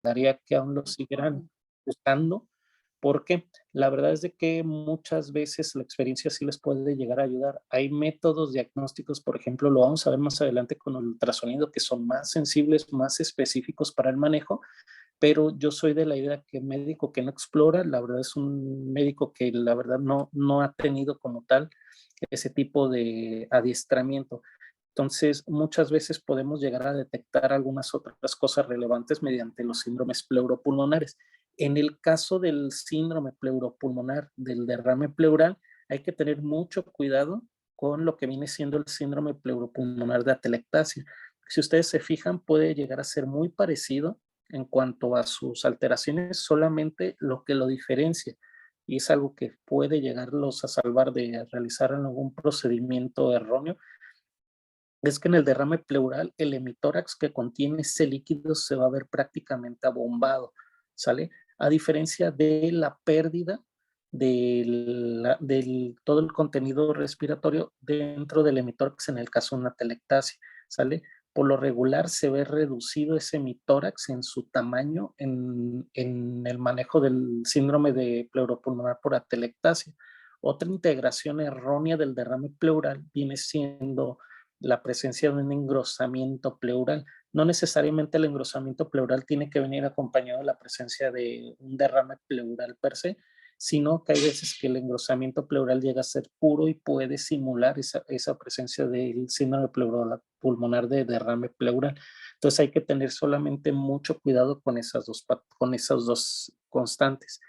recomendaría que aún lo siguieran usando, porque la verdad es de que muchas veces la experiencia sí les puede llegar a ayudar. Hay métodos diagnósticos, por ejemplo, lo vamos a ver más adelante con el ultrasonido, que son más sensibles, más específicos para el manejo, pero yo soy de la idea que médico que no explora, la verdad es un médico que la verdad no ha tenido como tal ese tipo de adiestramiento. Entonces, muchas veces podemos llegar a detectar algunas otras cosas relevantes mediante los síndromes pleuropulmonares. En el caso del síndrome pleuropulmonar, del derrame pleural, hay que tener mucho cuidado con lo que viene siendo el síndrome pleuropulmonar de atelectasia. Si ustedes se fijan, puede llegar a ser muy parecido en cuanto a sus alteraciones, solamente lo que lo diferencia, y es algo que puede llegarlos a salvar de realizar algún procedimiento erróneo, es que en el derrame pleural el hemitórax que contiene ese líquido se va a ver prácticamente abombado, ¿sale? A diferencia de la pérdida del todo el contenido respiratorio dentro del hemitórax en el caso de una atelectasia, ¿sale? Por lo regular se ve reducido ese hemitórax en su tamaño en el manejo del síndrome de pleuropulmonar por atelectasia. Otra integración errónea del derrame pleural viene siendo la presencia de un engrosamiento pleural. No necesariamente el engrosamiento pleural tiene que venir acompañado de la presencia de un derrame pleural per se, sino que hay veces que el engrosamiento pleural llega a ser puro y puede simular esa presencia del síndrome pulmonar de derrame pleural. Entonces hay que tener solamente mucho cuidado con esas dos constantes.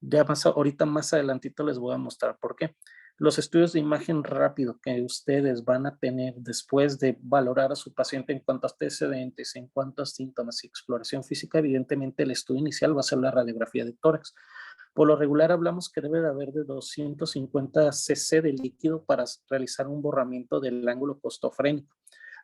Ya más ahorita más adelantito les voy a mostrar por qué. Los estudios de imagen rápido que ustedes van a tener después de valorar a su paciente en cuanto a antecedentes, en cuanto a síntomas y exploración física, evidentemente el estudio inicial va a ser la radiografía de tórax. Por lo regular hablamos que debe de haber de 250 cc de líquido para realizar un borramiento del ángulo costofrénico.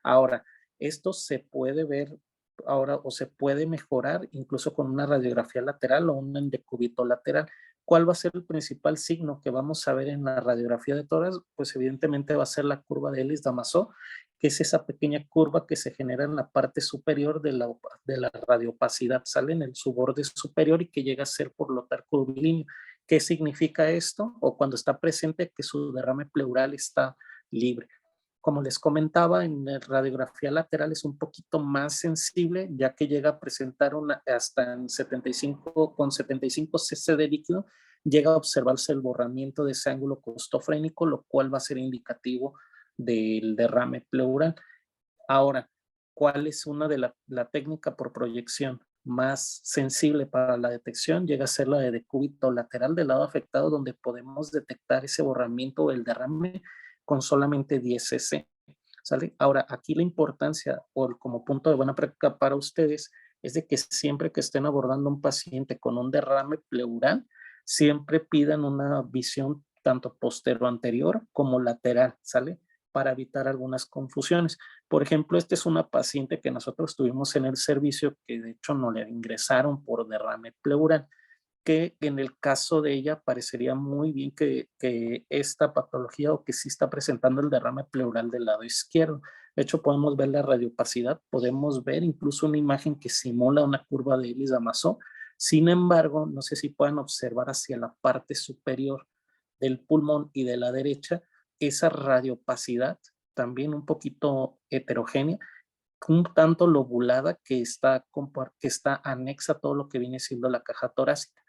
Ahora, esto se puede ver ahora o se puede mejorar incluso con una radiografía lateral o un decúbito lateral. ¿Cuál va a ser el principal signo que vamos a ver en la radiografía de tórax? Pues evidentemente va a ser la curva de Ellis-Damasó, que es esa pequeña curva que se genera en la parte superior de la radiopacidad, sale en el suborde superior y que llega a ser por lotar curvilíneo. ¿Qué significa esto? O cuando está presente que su derrame pleural está libre. Como les comentaba, en la radiografía lateral es un poquito más sensible, ya que llega a presentar hasta en 75, con 75 cc de líquido, llega a observarse el borramiento de ese ángulo costofrénico, lo cual va a ser indicativo del derrame pleural. Ahora, ¿cuál es una de la técnica por proyección más sensible para la detección? Llega a ser la de decúbito lateral del lado afectado, donde podemos detectar ese borramiento o el derrame con solamente 10 cc. ¿Sale? Ahora, aquí la importancia o como punto de buena práctica para ustedes es de que siempre que estén abordando a un paciente con un derrame pleural, siempre pidan una visión tanto postero anterior como lateral, ¿sale? Para evitar algunas confusiones. Por ejemplo, esta es una paciente que nosotros tuvimos en el servicio que de hecho no le ingresaron por derrame pleural, que en el caso de ella parecería muy bien que esta patología o que sí está presentando el derrame pleural del lado izquierdo. De hecho, podemos ver la radiopacidad, podemos ver incluso una imagen que simula una curva de Ellis-Damasó. Sin embargo, no sé si pueden observar hacia la parte superior del pulmón y de la derecha esa radiopacidad, también un poquito heterogénea, un tanto lobulada que está anexa a todo lo que viene siendo la caja torácica.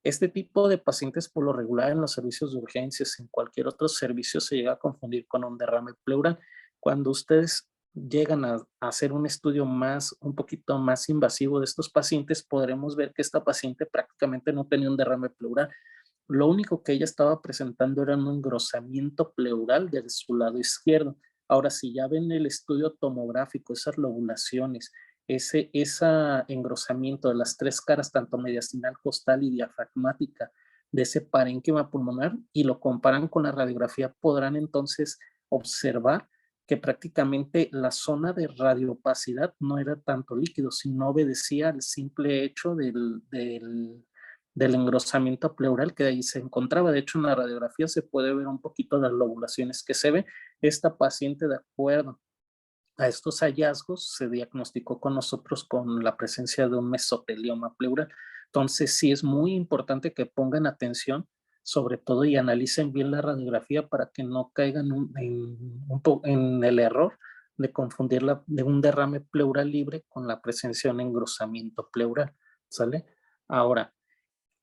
Este tipo de pacientes por lo regular en los servicios de urgencias, en cualquier otro servicio, se llega a confundir con un derrame pleural. Cuando ustedes llegan a hacer un estudio un poquito más invasivo de estos pacientes, podremos ver que esta paciente prácticamente no tenía un derrame pleural. Lo único que ella estaba presentando era un engrosamiento pleural de su lado izquierdo. Ahora, si ya ven el estudio tomográfico, esas lobulaciones, ese engrosamiento de las tres caras, tanto mediastinal, costal y diafragmática, de ese parénquima pulmonar, y lo comparan con la radiografía, podrán entonces observar que prácticamente la zona de radiopacidad no era tanto líquido, sino obedecía al simple hecho del engrosamiento pleural que ahí se encontraba. De hecho, en la radiografía se puede ver un poquito las lobulaciones que se ve. Esta paciente, de acuerdo A estos hallazgos se diagnosticó con nosotros con la presencia de un mesotelioma pleural. Entonces, sí es muy importante que pongan atención, sobre todo, y analicen bien la radiografía para que no caigan en el error de confundir de un derrame pleural libre con la presencia de un engrosamiento pleural, ¿sale? Ahora,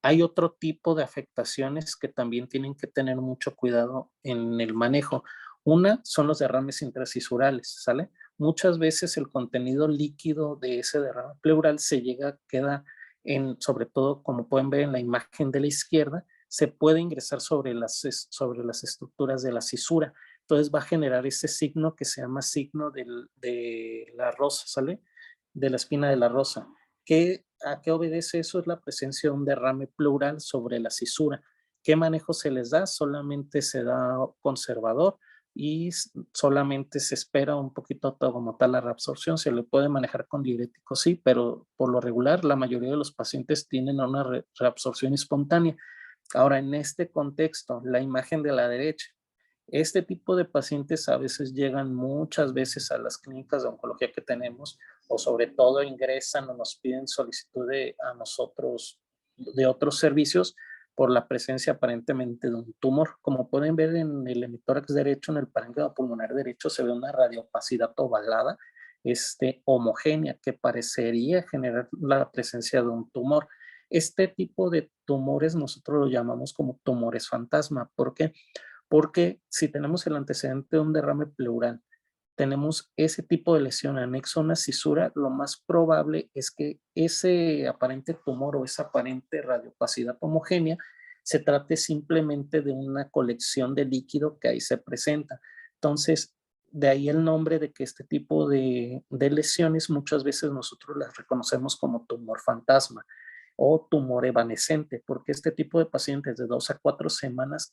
hay otro tipo de afectaciones que también tienen que tener mucho cuidado en el manejo. Una son los derrames intracisurales, ¿sale? Muchas veces el contenido líquido de ese derrame pleural queda sobre todo como pueden ver en la imagen de la izquierda, se puede ingresar sobre las estructuras de la cisura. Entonces va a generar ese signo que se llama signo de la rosa, ¿sale? De la espina de la rosa. ¿A qué obedece eso? Es la presencia de un derrame pleural sobre la cisura. ¿Qué manejo se les da? Solamente se da conservador y solamente se espera un poquito como tal la reabsorción. Se le puede manejar con diuréticos, sí, pero por lo regular la mayoría de los pacientes tienen una reabsorción espontánea. Ahora, en este contexto, la imagen de la derecha, este tipo de pacientes a veces llegan muchas veces a las clínicas de oncología que tenemos, o sobre todo ingresan o nos piden solicitud a nosotros de otros servicios por la presencia aparentemente de un tumor. Como pueden ver en el hemitórax derecho, en el parénquima pulmonar derecho, se ve una radiopacidad ovalada, homogénea, que parecería generar la presencia de un tumor. Este tipo de tumores nosotros lo llamamos como tumores fantasma. ¿Por qué? Porque si tenemos el antecedente de un derrame pleural, tenemos ese tipo de lesión anexo a una cisura, lo más probable es que ese aparente tumor o esa aparente radiopacidad homogénea se trate simplemente de una colección de líquido que ahí se presenta. Entonces, de ahí el nombre de que este tipo de lesiones muchas veces nosotros las reconocemos como tumor fantasma o tumor evanescente, porque este tipo de pacientes de 2 a 4 semanas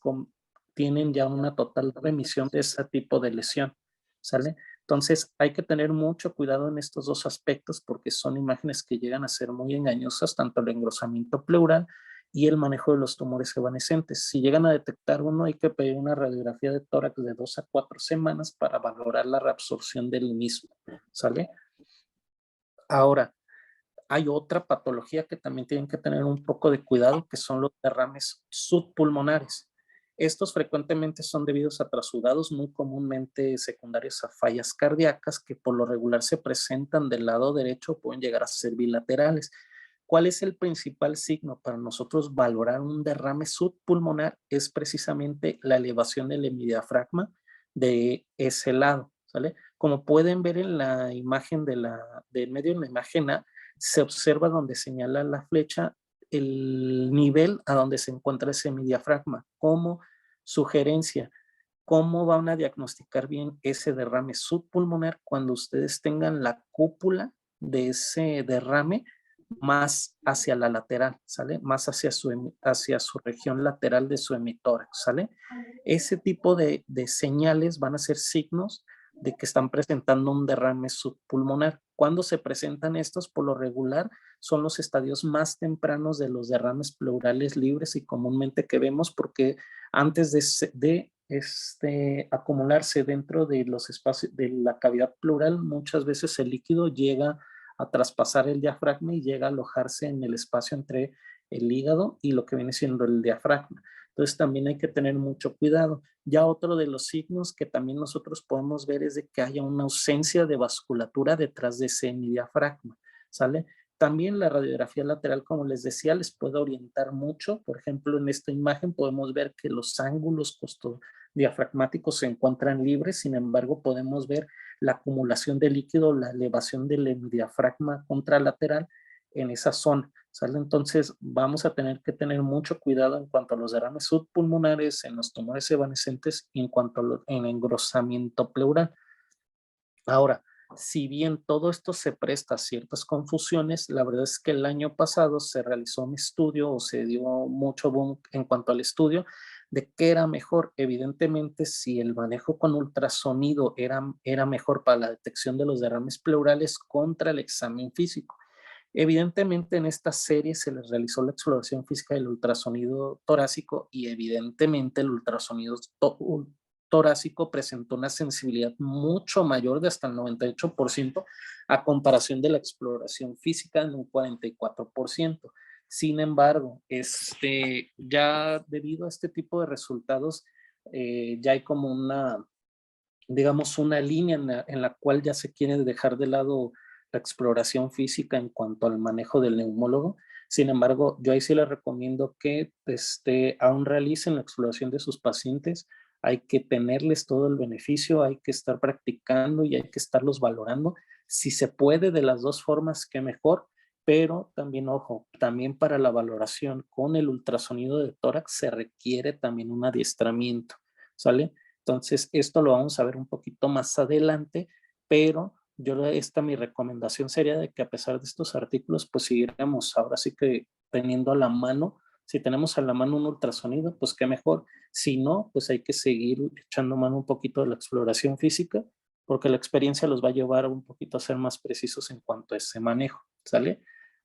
tienen ya una total remisión de ese tipo de lesión, ¿sale? Entonces hay que tener mucho cuidado en estos dos aspectos porque son imágenes que llegan a ser muy engañosas, tanto el engrosamiento pleural y el manejo de los tumores evanescentes. Si llegan a detectar uno, hay que pedir una radiografía de tórax de 2 a 4 semanas para valorar la reabsorción del mismo, ¿sale? Ahora, hay otra patología que también tienen que tener un poco de cuidado, que son los derrames subpulmonares. Estos frecuentemente son debidos a trasudados, muy comúnmente secundarios a fallas cardíacas, que por lo regular se presentan del lado derecho o pueden llegar a ser bilaterales. ¿Cuál es el principal signo para nosotros valorar un derrame subpulmonar? Es precisamente la elevación del hemidiafragma de ese lado, ¿sale? Como pueden ver en la imagen del medio, en la imagen A, se observa donde señala la flecha el nivel a donde se encuentra ese hemidiafragma. Como sugerencia, ¿cómo van a diagnosticar bien ese derrame subpulmonar cuando ustedes tengan la cúpula de ese derrame más hacia la lateral, ¿sale? Más hacia su región lateral de su hemitórax, ¿sale? Ese tipo de señales van a ser signos de que están presentando un derrame subpulmonar. Cuando se presentan estos, por lo regular, son los estadios más tempranos de los derrames pleurales libres y comúnmente que vemos porque antes de acumularse dentro de los espacios de la cavidad pleural, muchas veces el líquido llega a traspasar el diafragma y llega a alojarse en el espacio entre el hígado y lo que viene siendo el diafragma. Entonces también hay que tener mucho cuidado. Ya otro de los signos que también nosotros podemos ver es de que haya una ausencia de vasculatura detrás de ese diafragma, ¿sale? También la radiografía lateral, como les decía, les puede orientar mucho. Por ejemplo, en esta imagen podemos ver que los ángulos costodiafragmáticos se encuentran libres, sin embargo, podemos ver la acumulación de líquido, la elevación del diafragma contralateral en esa zona, ¿sale? Entonces, vamos a tener que tener mucho cuidado en cuanto a los derrames subpulmonares, en los tumores evanescentes y en cuanto al engrosamiento pleural. Ahora, si bien todo esto se presta a ciertas confusiones, la verdad es que el año pasado se realizó un estudio o se dio mucho boom en cuanto al estudio de qué era mejor. Evidentemente, si el manejo con ultrasonido era mejor para la detección de los derrames pleurales contra el examen físico. Evidentemente, en esta serie se les realizó la exploración física del ultrasonido torácico y evidentemente el ultrasonido torácico presentó una sensibilidad mucho mayor de hasta el 98% a comparación de la exploración física en un 44%. Sin embargo, ya debido a este tipo de resultados, ya hay como digamos, una línea en la cual ya se quiere dejar de lado la exploración física en cuanto al manejo del neumólogo. Sin embargo, yo ahí sí les recomiendo que aún realicen la exploración de sus pacientes. Hay que tenerles todo el beneficio, hay que estar practicando y hay que estarlos valorando. Si se puede de las dos formas, qué mejor, pero también, ojo, también para la valoración con el ultrasonido de tórax se requiere también un adiestramiento, ¿sale? Entonces, esto lo vamos a ver un poquito más adelante, pero mi recomendación sería de que a pesar de estos artículos, pues siguiéramos ahora sí que teniendo a la mano, si tenemos a la mano un ultrasonido, pues qué mejor. Si no, pues hay que seguir echando mano un poquito de la exploración física, porque la experiencia los va a llevar un poquito a ser más precisos en cuanto a ese manejo, ¿sale?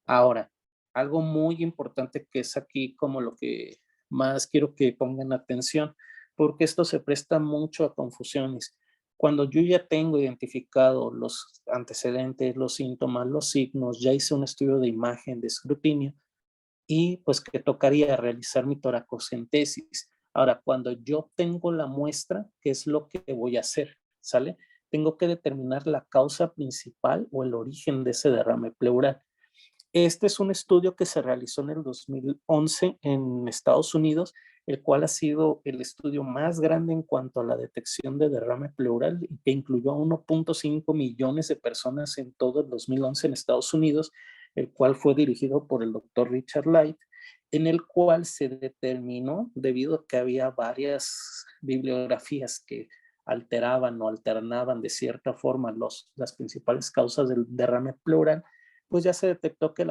Ahora, algo muy importante que es aquí como lo que más quiero que pongan atención, porque esto se presta mucho a confusiones. Cuando yo ya tengo identificado los antecedentes, los síntomas, los signos, ya hice un estudio de imagen, de escrutinio, y pues que tocaría realizar mi toracocentesis. Ahora, cuando yo tengo la muestra, ¿qué es lo que voy a hacer? ¿Sale? Tengo que determinar la causa principal o el origen de ese derrame pleural. Este es un estudio que se realizó en el 2011 en Estados Unidos, el cual ha sido el estudio más grande en cuanto a la detección de derrame pleural, que incluyó a 1.5 millones de personas en todo el 2011 en Estados Unidos, el cual fue dirigido por el doctor Richard Light, en el cual se determinó, debido a que había varias bibliografías que alteraban o alternaban de cierta forma las principales causas del derrame pleural, pues ya se detectó que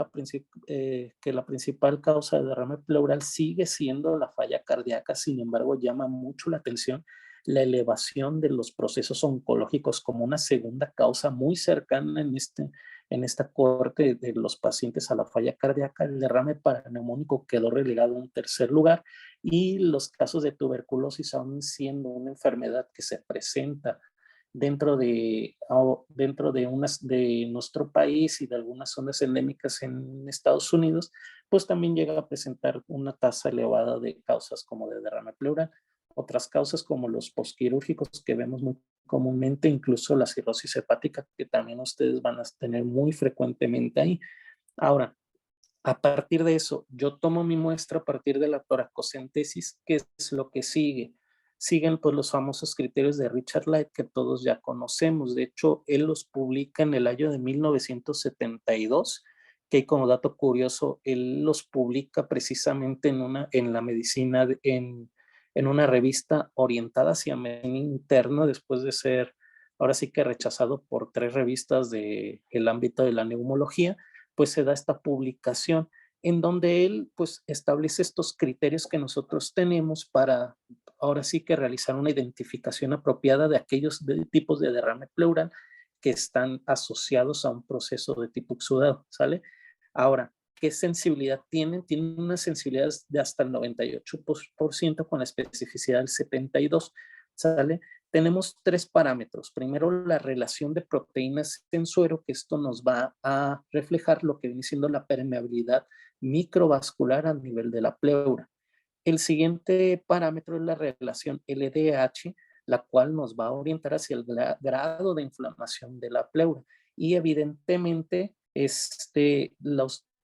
que la principal causa de derrame pleural sigue siendo la falla cardíaca. Sin embargo, llama mucho la atención la elevación de los procesos oncológicos como una segunda causa muy cercana en esta corte de los pacientes a la falla cardíaca. El derrame paraneumónico quedó relegado en un tercer lugar, y los casos de tuberculosis, aún siendo una enfermedad que se presenta de nuestro país y de algunas zonas endémicas en Estados Unidos, pues también llega a presentar una tasa elevada de causas como de derrame pleural. Otras causas como los posquirúrgicos que vemos muy comúnmente, incluso la cirrosis hepática, que también ustedes van a tener muy frecuentemente ahí. Ahora, a partir de eso, yo tomo mi muestra a partir de la toracocentesis. ¿Qué es lo que sigue? Siguen pues los famosos criterios de Richard Light que todos ya conocemos. De hecho, él los publica en el año de 1972, que como dato curioso, él los publica precisamente en la medicina, en una revista orientada hacia medicina interna, después de ser ahora sí que rechazado por 3 revistas del ámbito de la neumología. Pues se da esta publicación en donde él pues establece estos criterios que nosotros tenemos para ahora sí que realizar una identificación apropiada de aquellos tipos de derrame pleural que están asociados a un proceso de tipo exudado, ¿sale? Ahora, ¿qué sensibilidad tienen? Tienen una sensibilidad de hasta el 98% con la especificidad del 72%, ¿sale? Tenemos 3 parámetros. Primero, la relación de proteínas en suero, que esto nos va a reflejar lo que viene siendo la permeabilidad microvascular a nivel de la pleura. El siguiente parámetro es la relación LDH, la cual nos va a orientar hacia el grado de inflamación de la pleura. Y evidentemente,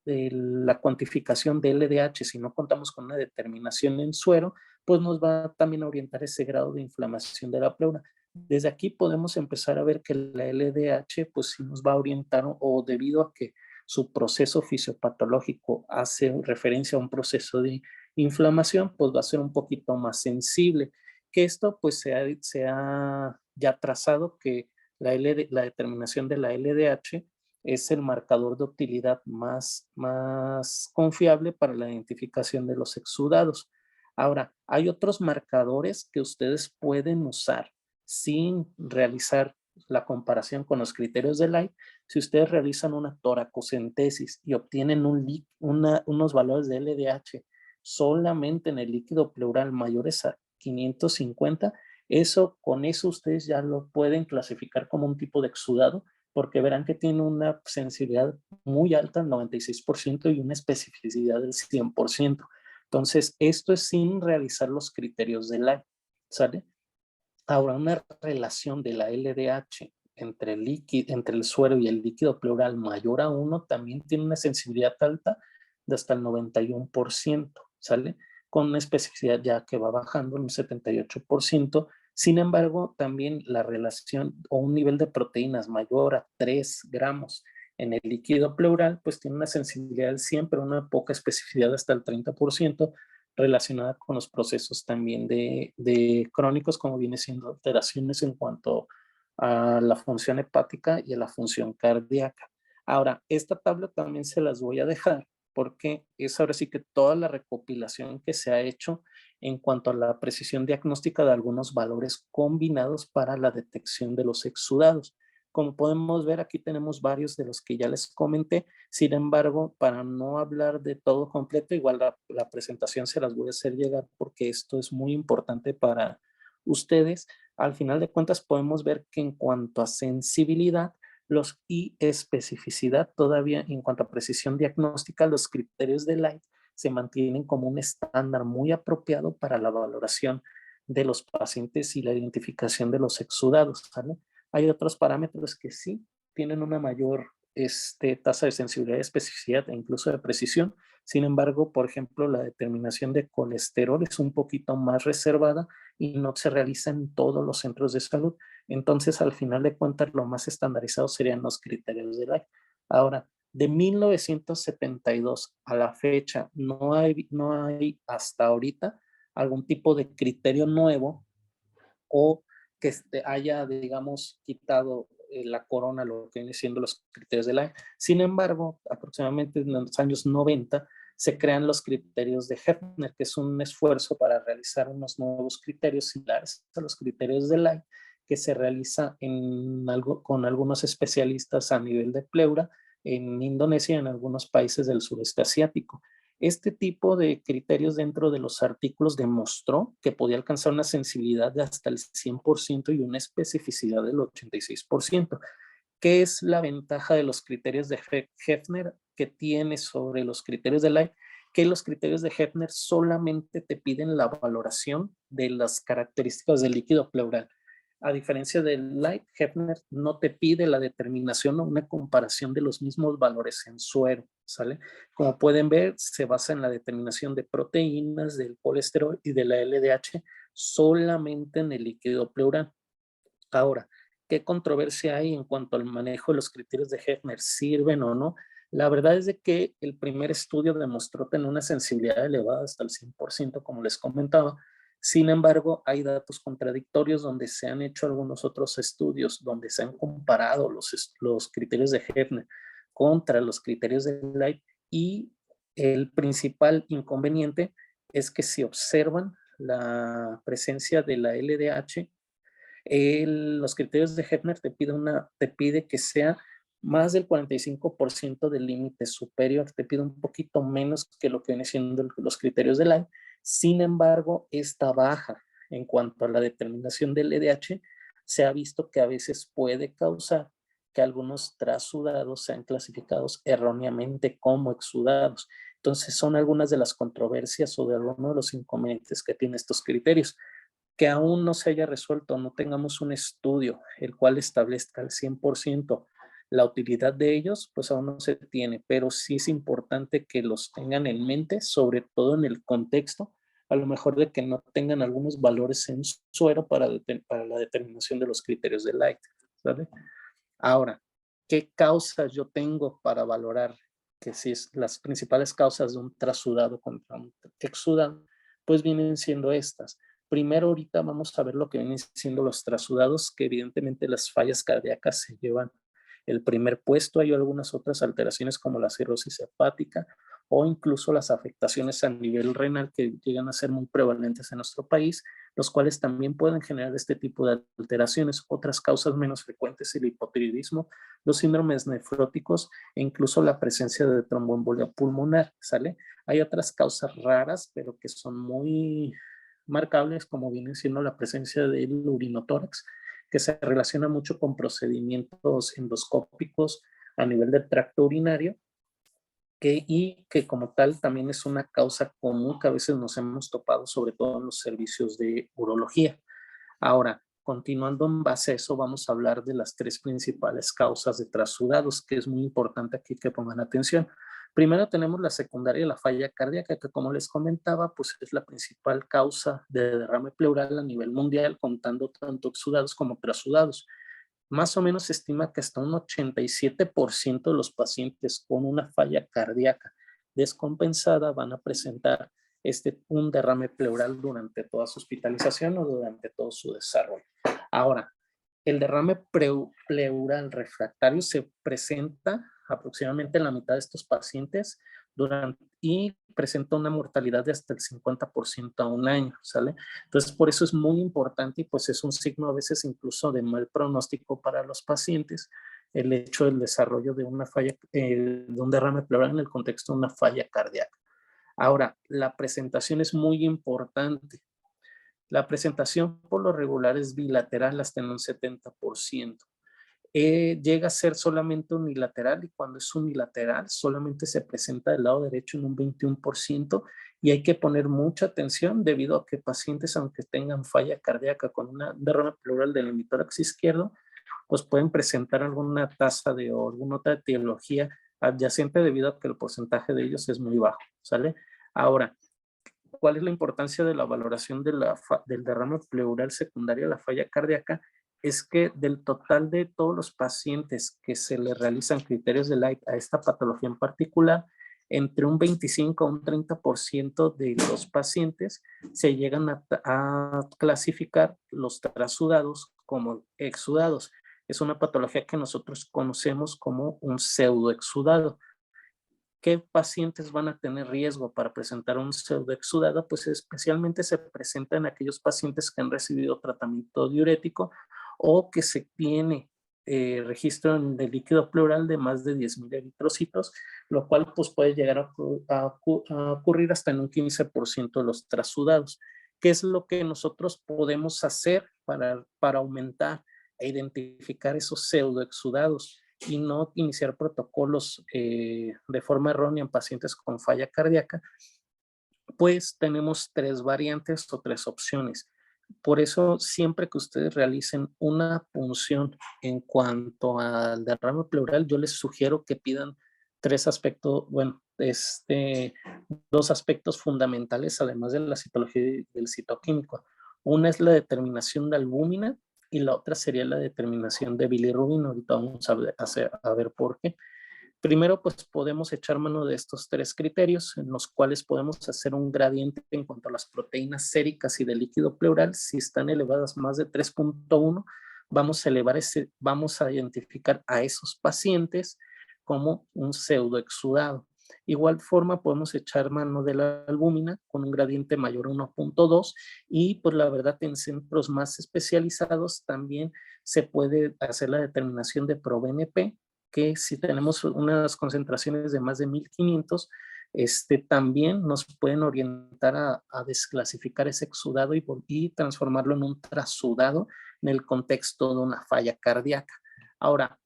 la cuantificación de LDH, si no contamos con una determinación en suero, pues nos va también a orientar ese grado de inflamación de la pleura. Desde aquí podemos empezar a ver que la LDH pues sí nos va a orientar, o debido a que su proceso fisiopatológico hace referencia a un proceso de inflamación, pues va a ser un poquito más sensible. Que esto pues se ha ya trazado que la determinación de la LDH es el marcador de utilidad más confiable para la identificación de los exudados. Ahora, hay otros marcadores que ustedes pueden usar sin realizar la comparación con los criterios de Light. Si ustedes realizan una toracocentesis y obtienen unos valores de LDH solamente en el líquido pleural mayores a 550, Con eso ustedes ya lo pueden clasificar como un tipo de exudado, porque verán que tiene una sensibilidad muy alta, el 96%, y una especificidad del 100%. Entonces, esto es sin realizar los criterios de Lyme, ¿sale? Ahora, una relación de la LDH entre el suero y el líquido pleural mayor a 1 también tiene una sensibilidad alta de hasta el 91%, ¿sale? Con una especificidad ya que va bajando en un 78%. Sin embargo, también la relación o un nivel de proteínas mayor a 3 gramos en el líquido pleural, pues tiene una sensibilidad del 100, pero una poca especificidad hasta el 30%, relacionada con los procesos también de crónicos, como viene siendo alteraciones en cuanto a la función hepática y a la función cardíaca. Ahora, esta tabla también se las voy a dejar porque es ahora sí que toda la recopilación que se ha hecho en cuanto a la precisión diagnóstica de algunos valores combinados para la detección de los exudados. Como podemos ver, aquí tenemos varios de los que ya les comenté. Sin embargo, para no hablar de todo completo, igual la presentación se las voy a hacer llegar porque esto es muy importante para ustedes. Al final de cuentas, podemos ver que en cuanto a sensibilidad y especificidad, todavía en cuanto a precisión diagnóstica, los criterios de Light se mantienen como un estándar muy apropiado para la valoración de los pacientes y la identificación de los exudados, ¿vale? Hay otros parámetros que sí tienen una mayor tasa de sensibilidad, especificidad e incluso de precisión. Sin embargo, por ejemplo, la determinación de colesterol es un poquito más reservada y no se realiza en todos los centros de salud. Entonces, al final de cuentas, lo más estandarizado serían los criterios de Light. Ahora, de 1972 a la fecha, no hay hasta ahorita algún tipo de criterio nuevo o que haya, digamos, quitado la corona, lo que viene siendo los criterios de la. Sin embargo, aproximadamente en los años 90 se crean los criterios de Hefner, que es un esfuerzo para realizar unos nuevos criterios similares a los criterios de la, que se realiza con algunos especialistas a nivel de pleura en Indonesia y en algunos países del sureste asiático. Este tipo de criterios dentro de los artículos demostró que podía alcanzar una sensibilidad de hasta el 100% y una especificidad del 86%. ¿Qué es la ventaja de los criterios de Hefner que tiene sobre los criterios de Light? Que los criterios de Hefner solamente te piden la valoración de las características del líquido pleural. A diferencia del Light, Hefner no te pide la determinación o una comparación de los mismos valores en suero, ¿sale? Como pueden ver, se basa en la determinación de proteínas, del colesterol y de la LDH solamente en el líquido pleural. Ahora, ¿qué controversia hay en cuanto al manejo de los criterios de Hefner? ¿Sirven o no? La verdad es de que el primer estudio demostró tener una sensibilidad elevada hasta el 100%, como les comentaba. Sin embargo, hay datos contradictorios donde se han hecho algunos otros estudios, donde se han comparado los criterios de Hefner contra los criterios de Light, y el principal inconveniente es que si observan la presencia de la LDH, los criterios de Hefner te pide que sea más del 45% del límite superior, te pide un poquito menos que lo que viene siendo los criterios de Lyme. Sin embargo, esta baja en cuanto a la determinación del LDH se ha visto que a veces puede causar que algunos trasudados sean clasificados erróneamente como exudados. Entonces, son algunas de las controversias o de algunos de los inconvenientes que tienen estos criterios. Que aún no se haya resuelto, no tengamos un estudio el cual establezca al 100% la utilidad de ellos, pues aún no se tiene, pero sí es importante que los tengan en mente, sobre todo en el contexto, a lo mejor de que no tengan algunos valores en suero para la determinación de los criterios de Light, ¿vale? Ahora, ¿qué causas yo tengo para valorar que si es las principales causas de un trasudado contra un exudado? Pues vienen siendo estas. Primero, ahorita vamos a ver lo que vienen siendo los trasudados, que evidentemente las fallas cardíacas se llevan el primer puesto. Hay algunas otras alteraciones como la cirrosis hepática o incluso las afectaciones a nivel renal que llegan a ser muy prevalentes en nuestro país, los cuales también pueden generar este tipo de alteraciones. Otras causas menos frecuentes, el hipotiroidismo, los síndromes nefróticos e incluso la presencia de tromboembolia pulmonar, ¿sale? Hay otras causas raras, pero que son muy marcables, como viene siendo la presencia del urinotórax, que se relaciona mucho con procedimientos endoscópicos a nivel del tracto urinario, y que como tal también es una causa común que a veces nos hemos topado, sobre todo en los servicios de urología. Ahora, continuando en base a eso, vamos a hablar de las tres principales causas de trasudados, que es muy importante aquí que pongan atención. Primero tenemos la secundaria, la falla cardíaca, que como les comentaba, pues es la principal causa de derrame pleural a nivel mundial, contando tanto exudados como trasudados. Más o menos se estima que hasta un 87% de los pacientes con una falla cardíaca descompensada van a presentar un derrame pleural durante toda su hospitalización o durante todo su desarrollo. Ahora, el derrame pleural refractario se presenta aproximadamente en la mitad de estos pacientes y presenta una mortalidad de hasta el 50% a un año, ¿sale? Entonces, por eso es muy importante y pues es un signo a veces incluso de mal pronóstico para los pacientes el hecho del desarrollo de una falla, de un derrame pleural en el contexto de una falla cardíaca. Ahora, la presentación es muy importante. La presentación por lo regular es bilateral hasta en un 70%. Llega a ser solamente unilateral y cuando es unilateral solamente se presenta del lado derecho en un 21% y hay que poner mucha atención debido a que pacientes, aunque tengan falla cardíaca con una derrame pleural del hemitórax izquierdo, pues pueden presentar alguna tasa o alguna otra etiología adyacente debido a que el porcentaje de ellos es muy bajo, ¿sale? Ahora, ¿cuál es la importancia de la valoración del derrame pleural secundario a la falla cardíaca? Es que del total de todos los pacientes que se le realizan criterios de Light a esta patología en particular, entre un 25 a un 30% de los pacientes se llegan a clasificar los trasudados como exudados. Es una patología que nosotros conocemos como un pseudoexudado. ¿Qué pacientes van a tener riesgo para presentar un pseudoexudado? Pues especialmente se presenta en aquellos pacientes que han recibido tratamiento diurético o que se tiene registro de líquido pleural de más de 10,000 eritrocitos, lo cual pues, puede llegar a ocurrir hasta en un 15% de los trasudados. ¿Qué es lo que nosotros podemos hacer para aumentar e identificar esos pseudoexudados y no iniciar protocolos de forma errónea en pacientes con falla cardíaca? Pues tenemos tres variantes o tres opciones. Por eso, siempre que ustedes realicen una punción en cuanto al derrame pleural, yo les sugiero que pidan tres aspectos, bueno, dos aspectos fundamentales, además de la citología y del citoquímico. Una es la determinación de albúmina y la otra sería la determinación de bilirrubina. Ahorita vamos a ver por qué. Primero, pues podemos echar mano de estos tres criterios en los cuales podemos hacer un gradiente en cuanto a las proteínas séricas y del líquido pleural. Si están elevadas más de 3.1, vamos a identificar a esos pacientes como un pseudoexudado. Igual forma podemos echar mano de la albúmina con un gradiente mayor a 1.2 y pues la verdad en centros más especializados también se puede hacer la determinación de ProBNP, que si tenemos unas concentraciones de más de 1500, también nos pueden orientar a desclasificar ese exudado y transformarlo en un trasudado en el contexto de una falla cardíaca. Ahora,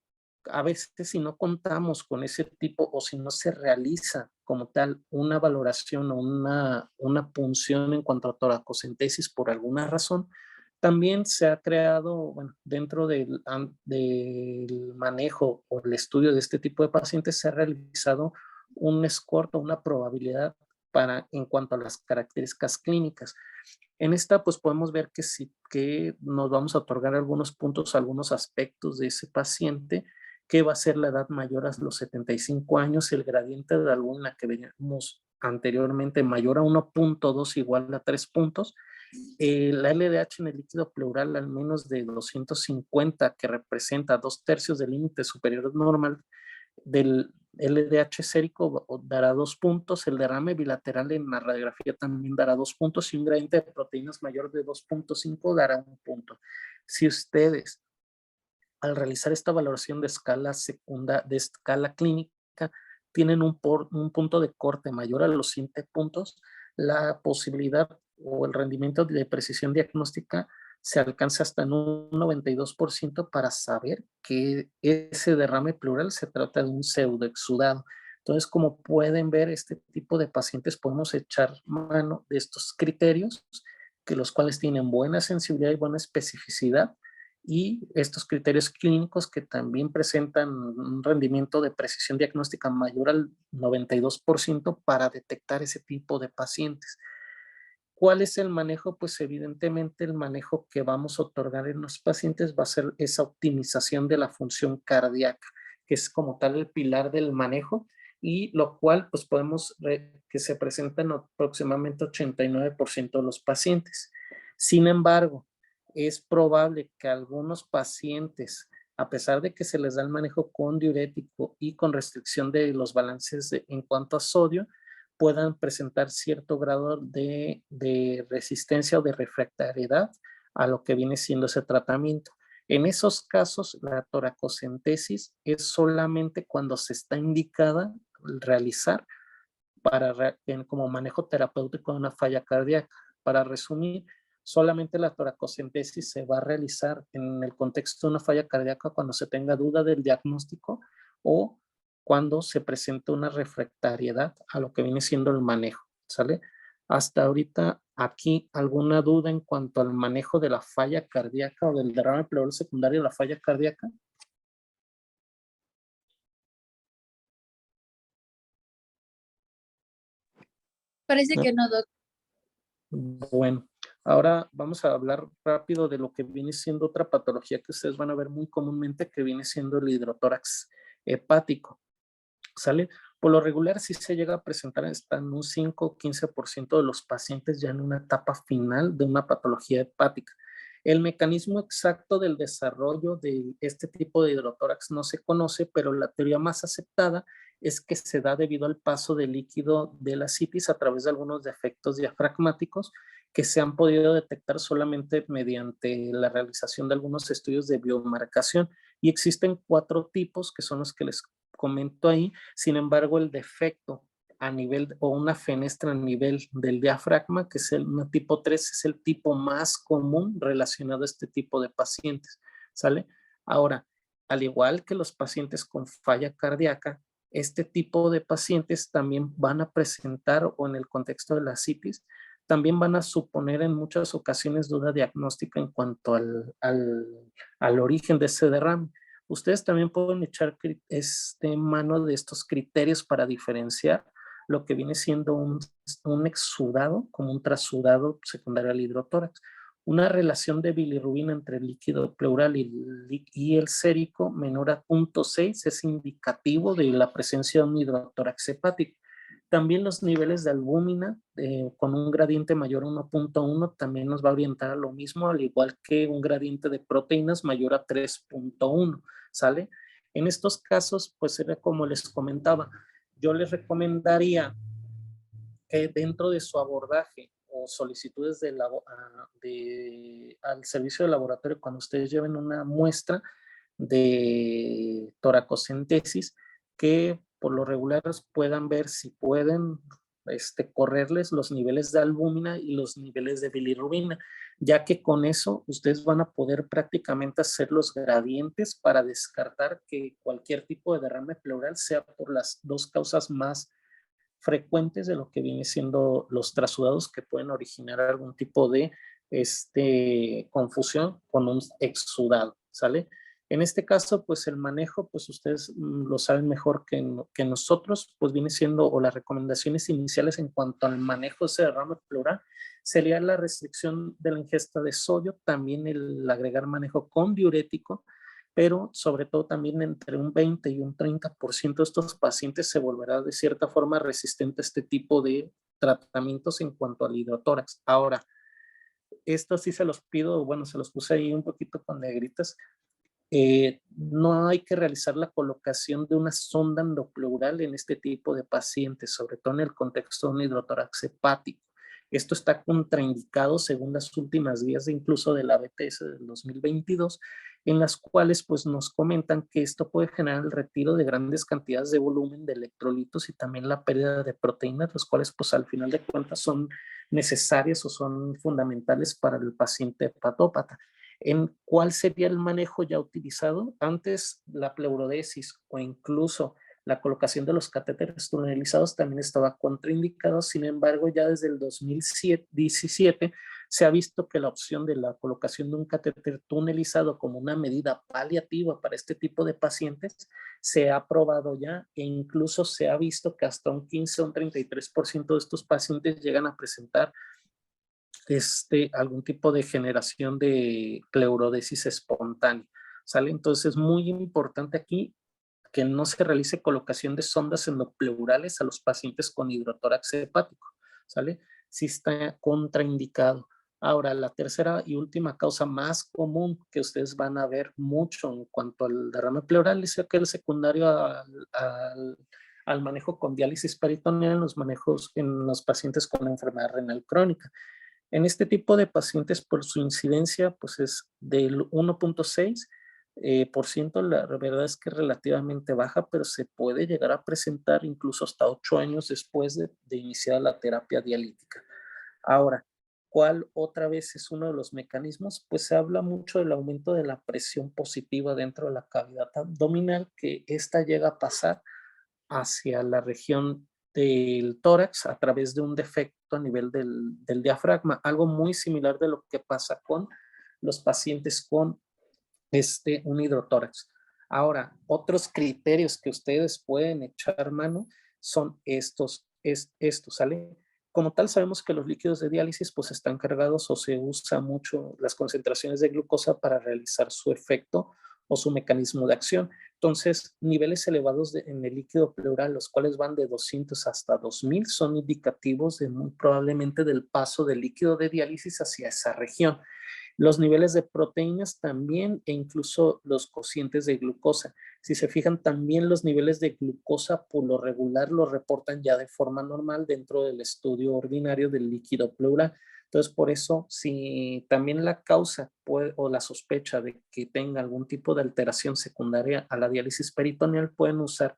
a veces si no contamos con ese tipo o si no se realiza como tal una valoración o una punción en cuanto a toracocentesis por alguna razón, también se ha creado, bueno, dentro del manejo o el estudio de este tipo de pacientes, se ha realizado un score o una probabilidad en cuanto a las características clínicas. En esta, pues podemos ver que nos vamos a otorgar algunos puntos, algunos aspectos de ese paciente, que va a ser la edad mayor a los 75 años, el gradiente de albúmina que veíamos anteriormente mayor a 1.2 igual a 3 puntos, la LDH en el líquido pleural al menos de 250, que representa 2/3 del límite superior normal del LDH sérico, dará 2 puntos. El derrame bilateral en la radiografía también dará 2 puntos y un gradiente de proteínas mayor de 2.5 dará 1 punto. Si ustedes al realizar esta valoración de escala clínica, tienen un punto de corte mayor a los 7 puntos, la posibilidad o el rendimiento de precisión diagnóstica se alcanza hasta en un 92% para saber que ese derrame pleural se trata de un pseudoexudado. Entonces, como pueden ver, este tipo de pacientes podemos echar mano de estos criterios, que los cuales tienen buena sensibilidad y buena especificidad, y estos criterios clínicos que también presentan un rendimiento de precisión diagnóstica mayor al 92% para detectar ese tipo de pacientes. ¿Cuál es el manejo? Pues evidentemente el manejo que vamos a otorgar en los pacientes va a ser esa optimización de la función cardíaca, que es como tal el pilar del manejo, y lo cual pues podemos ver que se presenta en aproximadamente 89% de los pacientes. Sin embargo, es probable que algunos pacientes, a pesar de que se les da el manejo con diurético y con restricción de los balances en cuanto a sodio, puedan presentar cierto grado de resistencia o de refractariedad a lo que viene siendo ese tratamiento. En esos casos, la toracocentesis es solamente cuando se está indicada realizar como manejo terapéutico de una falla cardíaca. Para resumir, solamente la toracocentesis se va a realizar en el contexto de una falla cardíaca cuando se tenga duda del diagnóstico o cuando se presenta una refractariedad a lo que viene siendo el manejo, ¿sale? Hasta ahorita, aquí, ¿alguna duda en cuanto al manejo de la falla cardíaca o del derrame pleural secundario de la falla cardíaca? Parece ¿No? que no, doc. Bueno, ahora vamos a hablar rápido de lo que viene siendo otra patología que ustedes van a ver muy comúnmente, que viene siendo el hidrotórax hepático. ¿Sale? Por lo regular sí se llega a presentar hasta en un 5 o 15% de los pacientes ya en una etapa final de una patología hepática. El mecanismo exacto del desarrollo de este tipo de hidrotórax no se conoce, pero la teoría más aceptada es que se da debido al paso del líquido de la citis a través de algunos defectos diafragmáticos que se han podido detectar solamente mediante la realización de algunos estudios de biomarcación. Y existen 4 tipos que son los que les comento ahí. Sin embargo, el defecto a nivel o una fenestra a nivel del diafragma, que es el tipo 3, es el tipo más común relacionado a este tipo de pacientes, ¿sale? Ahora, al igual que los pacientes con falla cardíaca, este tipo de pacientes también van a presentar, o en el contexto de la citis, también van a suponer en muchas ocasiones duda diagnóstica en cuanto al origen de ese derrame. Ustedes también pueden echar mano de estos criterios para diferenciar lo que viene siendo un exudado como un trasudado secundario al hidrotórax. Una relación de bilirrubina entre el líquido pleural y el sérico menor a 0.6 es indicativo de la presencia de un hidrotórax hepático. También los niveles de albúmina con un gradiente mayor a 1.1 también nos va a orientar a lo mismo, al igual que un gradiente de proteínas mayor a 3.1, ¿sale? En estos casos, pues era como les comentaba, yo les recomendaría que dentro de su abordaje o solicitudes al servicio de laboratorio, cuando ustedes lleven una muestra de toracocentesis, que por lo regular puedan ver si pueden correrles los niveles de albúmina y los niveles de bilirrubina, ya que con eso ustedes van a poder prácticamente hacer los gradientes para descartar que cualquier tipo de derrame pleural sea por las dos causas más frecuentes de lo que viene siendo los trasudados, que pueden originar algún tipo de confusión con un exudado, ¿sale? En este caso, pues el manejo, pues ustedes lo saben mejor que nosotros, pues viene siendo, o las recomendaciones iniciales en cuanto al manejo de ese derrame pleural, sería la restricción de la ingesta de sodio, también el agregar manejo con diurético, pero sobre todo también entre un 20 y un 30% de estos pacientes se volverá de cierta forma resistente a este tipo de tratamientos en cuanto al hidrotórax. Ahora, esto sí se los pido, bueno, se los puse ahí un poquito con negritas. No hay que realizar la colocación de una sonda endopleural en este tipo de pacientes, sobre todo en el contexto de un hidrotórax hepático. Esto está contraindicado según las últimas guías incluso de la BPS del 2022, en las cuales pues nos comentan que esto puede generar el retiro de grandes cantidades de volumen de electrolitos y también la pérdida de proteínas, los cuales pues al final de cuentas son necesarias o son fundamentales para el paciente hepatópata. ¿En cuál sería el manejo ya utilizado? Antes la pleurodesis o incluso la colocación de los catéteres tunelizados también estaba contraindicado. Sin embargo, ya desde el 2017 se ha visto que la opción de la colocación de un catéter tunelizado como una medida paliativa para este tipo de pacientes se ha aprobado ya, e incluso se ha visto que hasta un 15 o un 33% de estos pacientes llegan a presentar algún tipo de generación de pleurodesis espontánea, ¿sale? Entonces es muy importante aquí que no se realice colocación de sondas endopleurales a los pacientes con hidrotórax hepático, ¿sale? Si está contraindicado. Ahora, la tercera y última causa más común que ustedes van a ver mucho en cuanto al derrame pleural es aquel secundario al manejo con diálisis peritoneal en los pacientes con enfermedad renal crónica. En este tipo de pacientes, por su incidencia, pues es del 1.6 por ciento. La verdad es que es relativamente baja, pero se puede llegar a presentar incluso hasta 8 años después de iniciar la terapia dialítica. Ahora, ¿cuál otra vez es uno de los mecanismos? Pues se habla mucho del aumento de la presión positiva dentro de la cavidad abdominal, que esta llega a pasar hacia la región del tórax a través de un defecto a nivel del diafragma, algo muy similar de lo que pasa con los pacientes con un hidrotórax. Ahora, otros criterios que ustedes pueden echar mano son estos, ¿sale? Como tal, sabemos que los líquidos de diálisis pues están cargados o se usa mucho las concentraciones de glucosa para realizar su efecto o su mecanismo de acción. Entonces, niveles elevados en el líquido pleural, los cuales van de 200 hasta 2000, son indicativos de muy probablemente del paso del líquido de diálisis hacia esa región. Los niveles de proteínas también e incluso los cocientes de glucosa. Si se fijan, también los niveles de glucosa por lo regular lo reportan ya de forma normal dentro del estudio ordinario del líquido pleural. Entonces, por eso, si también la causa o la sospecha de que tenga algún tipo de alteración secundaria a la diálisis peritoneal, pueden usar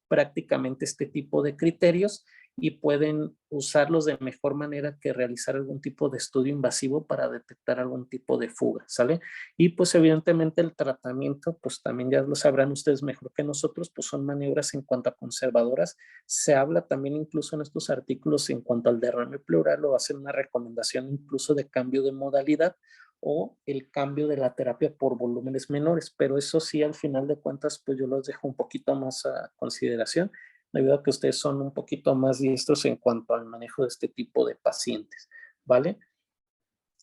prácticamente este tipo de criterios y pueden usarlos de mejor manera que realizar algún tipo de estudio invasivo para detectar algún tipo de fuga, ¿sale? Y pues evidentemente el tratamiento, pues también ya lo sabrán ustedes mejor que nosotros, pues son maniobras en cuanto a conservadoras. Se habla también incluso en estos artículos en cuanto al derrame pleural o hacen una recomendación incluso de cambio de modalidad o el cambio de la terapia por volúmenes menores, pero eso sí, al final de cuentas, pues yo los dejo un poquito más a consideración debido a que ustedes son un poquito más diestros en cuanto al manejo de este tipo de pacientes, ¿vale?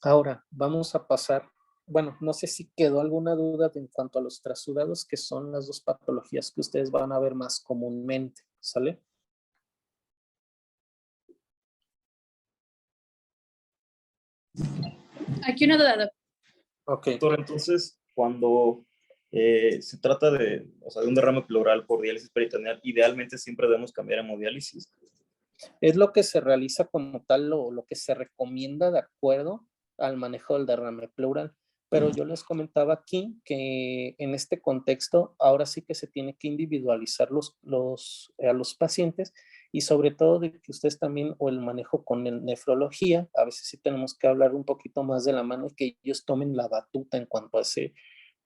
Ahora, vamos a pasar, bueno, no sé si quedó alguna duda en cuanto a los trasudados, que son las dos patologías que ustedes van a ver más comúnmente, ¿sale? Aquí una duda, Ok. Doctor, entonces, cuando se trata de, o sea, de un derrame pleural por diálisis peritoneal, idealmente siempre debemos cambiar a hemodiálisis. Es lo que se realiza como tal, lo que se recomienda de acuerdo al manejo del derrame pleural. Pero yo les comentaba aquí que en este contexto ahora sí que se tiene que individualizar a los pacientes y sobre todo de que ustedes también o el manejo con nefrología, a veces sí tenemos que hablar un poquito más de la mano y que ellos tomen la batuta en cuanto a ese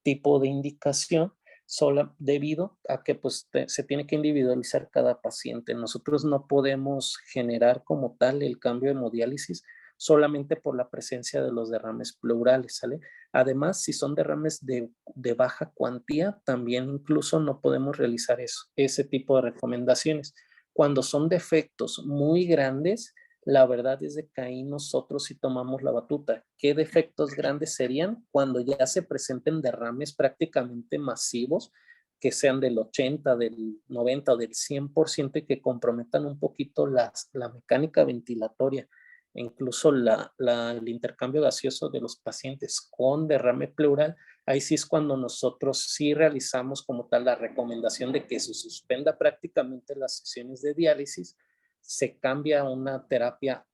tipo de indicación sola, debido a que pues, se tiene que individualizar cada paciente. Nosotros no podemos generar como tal el cambio de hemodiálisis solamente por la presencia de los derrames pleurales, ¿sale? Además, si son derrames de baja cuantía, también incluso no podemos realizar eso, ese tipo de recomendaciones. Cuando son defectos muy grandes, la verdad es de que ahí nosotros sí tomamos la batuta. ¿Qué defectos grandes serían? Cuando ya se presenten derrames prácticamente masivos, que sean del 80, del 90 o del 100% y que comprometan un poquito la mecánica ventilatoria, incluso el intercambio gaseoso de los pacientes con derrame pleural. Ahí sí es cuando nosotros sí realizamos como tal la recomendación de que se suspenda prácticamente las sesiones de diálisis, se cambia a una terapia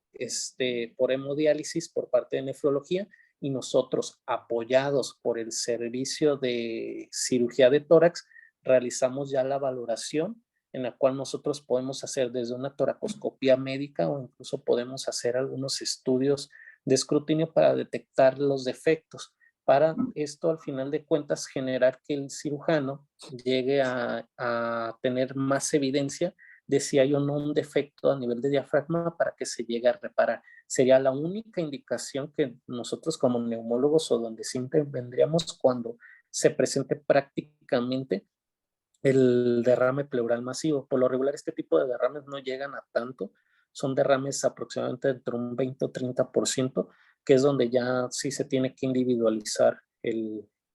por hemodiálisis por parte de nefrología y nosotros, apoyados por el servicio de cirugía de tórax, realizamos ya la valoración en la cual nosotros podemos hacer desde una toracoscopía médica o incluso podemos hacer algunos estudios de escrutinio para detectar los defectos. Para esto, al final de cuentas, generar que el cirujano llegue a tener más evidencia de si hay o no un defecto a nivel de diafragma para que se llegue a reparar. Sería la única indicación que nosotros como neumólogos o donde siempre vendríamos cuando se presente prácticamente el derrame pleural masivo. Por lo regular, este tipo de derrames no llegan a tanto, son derrames aproximadamente entre un 20 o 30%, que es donde ya sí se tiene que individualizar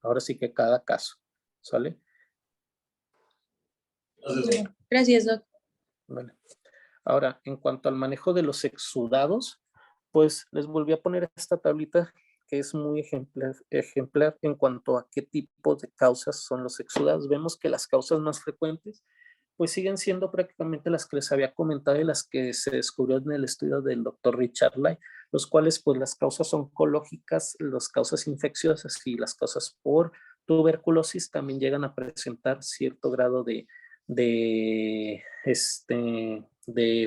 ahora sí que cada caso, ¿sale? Gracias, Doc. Bueno. Ahora, en cuanto al manejo de los exudados, pues les volví a poner esta tablita que es muy ejemplar en cuanto a qué tipo de causas son los exudados. Vemos que las causas más frecuentes pues siguen siendo prácticamente las que les había comentado y las que se descubrió en el estudio del doctor Richard Lai, los cuales pues las causas oncológicas, las causas infecciosas y las causas por tuberculosis también llegan a presentar cierto grado de, de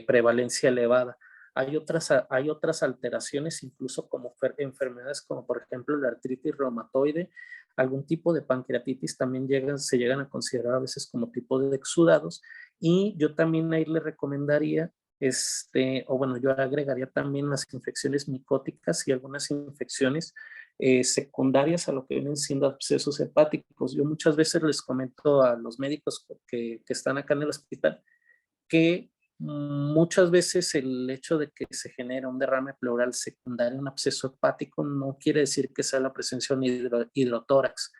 prevalencia elevada. Hay otras alteraciones, incluso como enfermedades como por ejemplo la artritis reumatoide, algún tipo de pancreatitis también se llegan a considerar a veces como tipo de exudados. Y yo también ahí le recomendaría, o bueno, yo agregaría también las infecciones micóticas y algunas infecciones secundarias a lo que vienen siendo abscesos hepáticos. Yo muchas veces les comento a los médicos que están acá en el hospital que muchas veces el hecho de que se genera un derrame pleural secundario, un absceso hepático, no quiere decir que sea la presencia de un hidrotórax,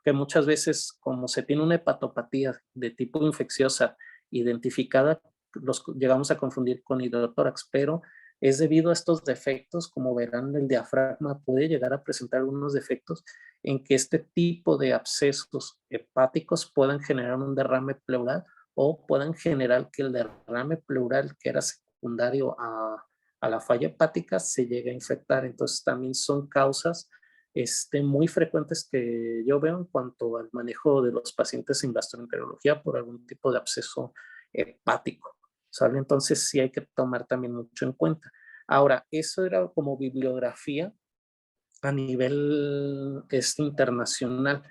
que muchas veces como se tiene una hepatopatía de tipo infecciosa identificada, los llegamos a confundir con hidrotórax, pero es debido a estos defectos, como verán, el diafragma puede llegar a presentar algunos defectos en que este tipo de abscesos hepáticos puedan generar un derrame pleural o puedan generar que el derrame pleural que era secundario a la falla hepática se llegue a infectar. Entonces también son causas muy frecuentes que yo veo en cuanto al manejo de los pacientes en gastroenterología por algún tipo de absceso hepático, ¿sale? Entonces sí hay que tomar también mucho en cuenta. Ahora, eso era como bibliografía a nivel internacional.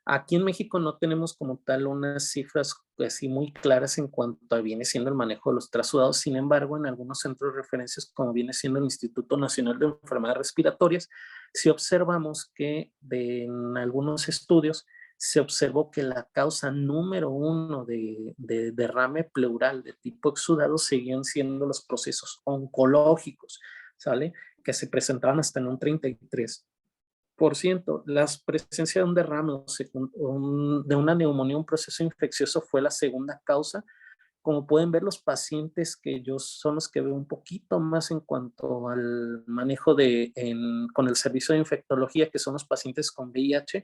Aquí en México no tenemos como tal unas cifras así muy claras en cuanto a viene siendo el manejo de los trasudados. Sin embargo, en algunos centros de referencias, como viene siendo el Instituto Nacional de Enfermedades Respiratorias, sí observamos que en algunos estudios se observó que la causa número uno de derrame pleural de tipo exudado seguían siendo los procesos oncológicos, ¿sale? Que se presentaban hasta en un 33%. La presencia de un derrame de una neumonía, un proceso infeccioso fue la segunda causa. Como pueden ver, los pacientes que yo son los que veo un poquito más en cuanto al manejo con el servicio de infectología, que son los pacientes con VIH,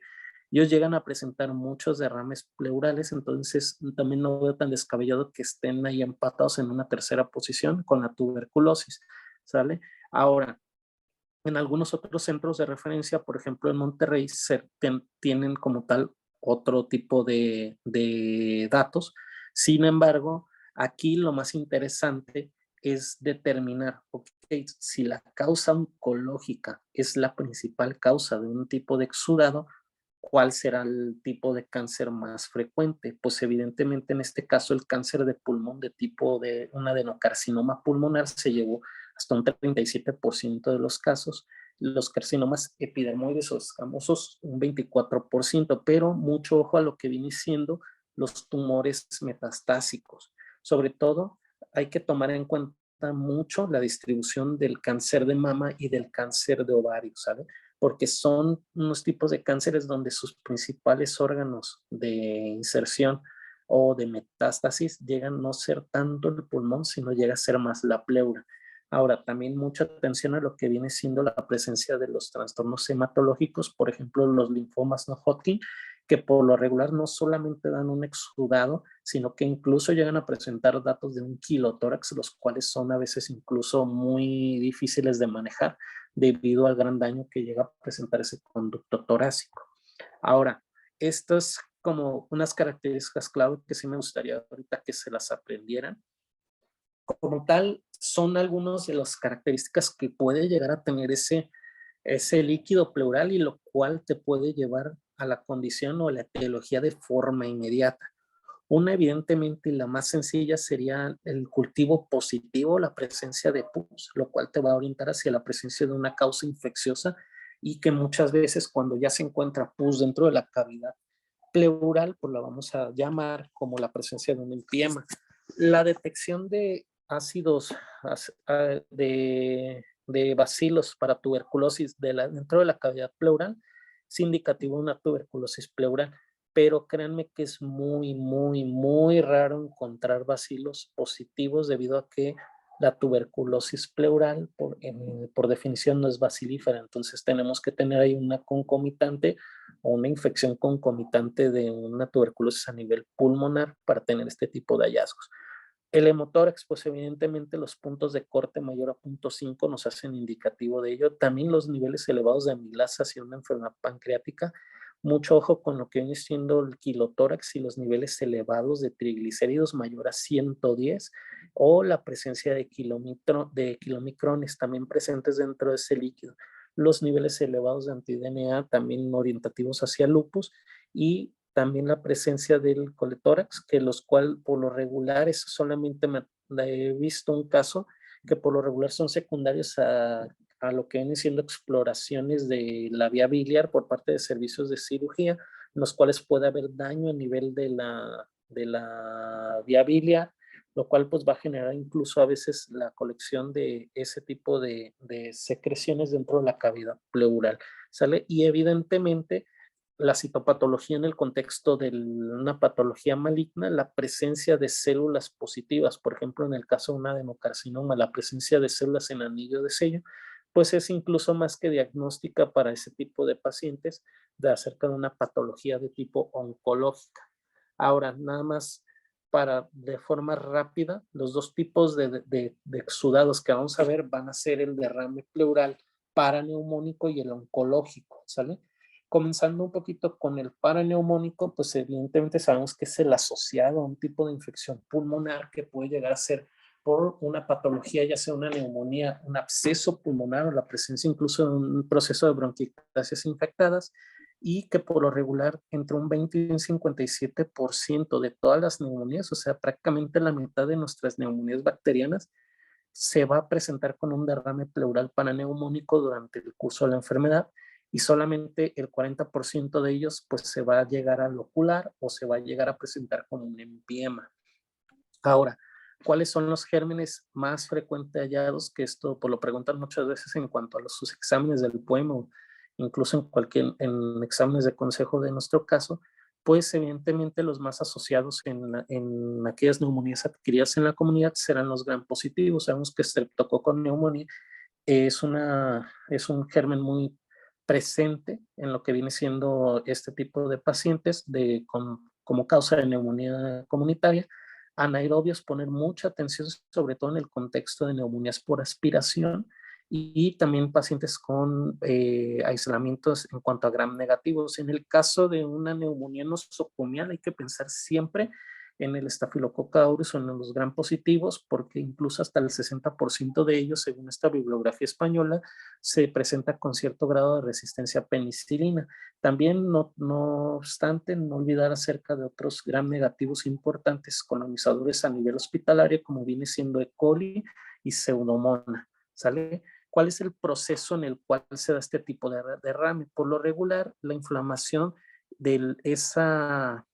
ellos llegan a presentar muchos derrames pleurales, entonces también no veo tan descabellado que estén ahí empatados en una tercera posición con la tuberculosis, ¿sale? Ahora, en algunos otros centros de referencia, por ejemplo en Monterrey, tienen como tal otro tipo de datos. Sin embargo, aquí lo más interesante es determinar, okay, si la causa oncológica es la principal causa de un tipo de exudado, ¿cuál será el tipo de cáncer más frecuente? Pues evidentemente en este caso el cáncer de pulmón de tipo de un adenocarcinoma pulmonar se llevó hasta un 37% de los casos, los carcinomas epidermoides o escamosos un 24%, pero mucho ojo a lo que viene siendo los tumores metastásicos. Sobre todo hay que tomar en cuenta mucho la distribución del cáncer de mama y del cáncer de ovario, ¿sabe? Porque son unos tipos de cánceres donde sus principales órganos de inserción o de metástasis llegan no a ser tanto el pulmón, sino llega a ser más la pleura. Ahora, también mucha atención a lo que viene siendo la presencia de los trastornos hematológicos, por ejemplo, los linfomas no Hodgkin, que por lo regular no solamente dan un exudado, sino que incluso llegan a presentar datos de un kilotórax, los cuales son a veces incluso muy difíciles de manejar debido al gran daño que llega a presentar ese conducto torácico. Ahora, estos como unas características clave que sí me gustaría ahorita que se las aprendieran. Como tal, son algunas de las características que puede llegar a tener ese líquido pleural y lo cual te puede llevar a la condición o la etiología de forma inmediata. Una, evidentemente, y la más sencilla sería el cultivo positivo, la presencia de pus, lo cual te va a orientar hacia la presencia de una causa infecciosa y que muchas veces cuando ya se encuentra pus dentro de la cavidad pleural, pues la vamos a llamar como la presencia de un empiema. La detección de ácidos de bacilos para tuberculosis dentro de la cavidad pleural es indicativo de una tuberculosis pleural, pero créanme que es muy, muy, muy raro encontrar bacilos positivos debido a que la tuberculosis pleural, por definición, no es bacilífera. Entonces tenemos que tener ahí una concomitante o una infección concomitante de una tuberculosis a nivel pulmonar para tener este tipo de hallazgos. El hemotórax, pues evidentemente los puntos de corte mayor a 0.5 nos hacen indicativo de ello. También los niveles elevados de amilasa y una enfermedad pancreática. Mucho ojo con lo que viene siendo el kilotórax y los niveles elevados de triglicéridos mayor a 110 o la presencia de kilomicrones también presentes dentro de ese líquido. Los niveles elevados de anti-DNA también orientativos hacia lupus y también la presencia del coletórax, que los cuales por lo regular, eso solamente he visto un caso, que por lo regular son secundarios a lo que vienen siendo exploraciones de la vía biliar por parte de servicios de cirugía, en los cuales puede haber daño a nivel de la vía biliar, lo cual pues va a generar incluso a veces la colección de ese tipo de secreciones dentro de la cavidad pleural, ¿sale? Y evidentemente la citopatología en el contexto de una patología maligna, la presencia de células positivas, por ejemplo, en el caso de un adenocarcinoma, la presencia de células en anillo de sello, pues es incluso más que diagnóstica para ese tipo de pacientes de acerca de una patología de tipo oncológica. Ahora, nada más para de forma rápida, los dos tipos de exudados que vamos a ver van a ser el derrame pleural paraneumónico y el oncológico, ¿sale? Comenzando un poquito con el paraneumónico, pues evidentemente sabemos que es el asociado a un tipo de infección pulmonar que puede llegar a ser por una patología, ya sea una neumonía, un absceso pulmonar o la presencia incluso de un proceso de bronquiectasias infectadas, y que por lo regular entre un 20 y un 57% de todas las neumonías, o sea, prácticamente la mitad de nuestras neumonías bacterianas, se va a presentar con un derrame pleural paraneumónico durante el curso de la enfermedad y solamente el 40% de ellos pues se va a llegar a locular o se va a llegar a presentar como un empiema. Ahora, ¿cuáles son los gérmenes más frecuentes hallados? Que esto pues, lo preguntan muchas veces en cuanto a sus exámenes del POEM, incluso en exámenes de consejo de nuestro caso, pues evidentemente los más asociados en aquellas neumonías adquiridas en la comunidad serán los gram positivos. Sabemos que Streptococcus pneumoniae es un germen muy presente en lo que viene siendo este tipo de pacientes como causa de neumonía comunitaria. Anaerobios, poner mucha atención sobre todo en el contexto de neumonías por aspiración y también pacientes con aislamientos en cuanto a gram negativos. En el caso de una neumonía nosocomial hay que pensar siempre en el Staphylococcus aureus o en los gram positivos, porque incluso hasta el 60% de ellos, según esta bibliografía española, se presenta con cierto grado de resistencia a penicilina. También, no obstante, no olvidar acerca de otros gram negativos importantes colonizadores a nivel hospitalario, como viene siendo E. coli y Pseudomonas, ¿sale? ¿Cuál es el proceso en el cual se da este tipo de derrame? Por lo regular, la inflamación de esa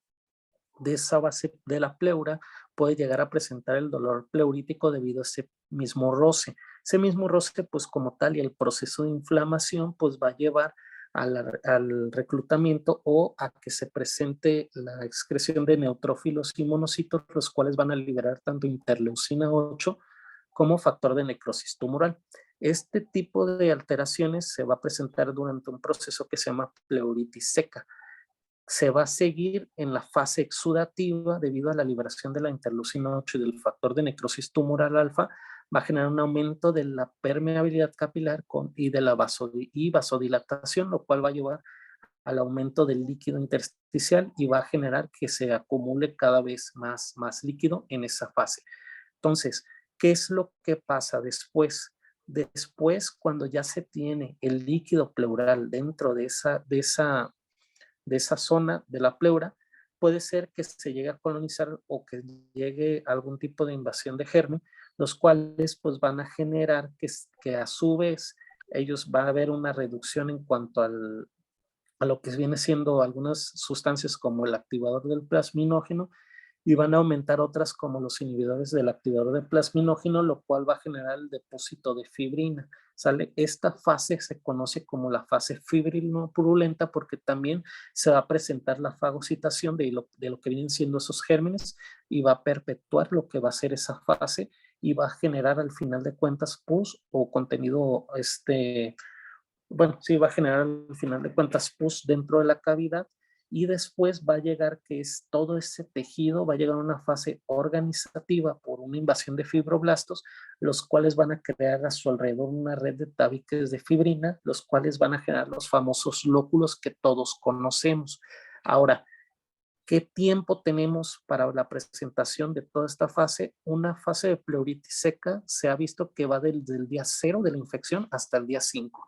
base de la pleura puede llegar a presentar el dolor pleurítico debido a ese mismo roce. Ese mismo roce, pues como tal, y el proceso de inflamación, pues va a llevar al reclutamiento o a que se presente la excreción de neutrófilos y monocitos, los cuales van a liberar tanto interleucina 8 como factor de necrosis tumoral. Este tipo de alteraciones se va a presentar durante un proceso que se llama pleuritis seca. Se va a seguir en la fase exudativa debido a la liberación de la interleucina 8 y del factor de necrosis tumoral alfa, va a generar un aumento de la permeabilidad capilar y de la vasodilatación, lo cual va a llevar al aumento del líquido intersticial y va a generar que se acumule cada vez más líquido en esa fase. Entonces, ¿qué es lo que pasa después? Después, cuando ya se tiene el líquido pleural dentro de esa zona de la pleura, puede ser que se llegue a colonizar o que llegue algún tipo de invasión de germen, los cuales pues van a generar que a su vez ellos va a haber una reducción en cuanto a lo que viene siendo algunas sustancias como el activador del plasminógeno, y van a aumentar otras como los inhibidores del activador de plasminógeno, lo cual va a generar el depósito de fibrina. ¿Sale? Esta fase se conoce como la fase fibrino-purulenta porque también se va a presentar la fagocitación de lo que vienen siendo esos gérmenes y va a perpetuar lo que va a ser esa fase y va a generar al final de cuentas pus o contenido, bueno, sí, va a generar al final de cuentas pus dentro de la cavidad y después va a llegar que es todo ese tejido, va a llegar a una fase organizativa por una invasión de fibroblastos, los cuales van a crear a su alrededor una red de tabiques de fibrina, los cuales van a generar los famosos lóculos que todos conocemos. Ahora, ¿qué tiempo tenemos para la presentación de toda esta fase? Una fase de pleuritis seca se ha visto que va desde el día 0 de la infección hasta el día 5.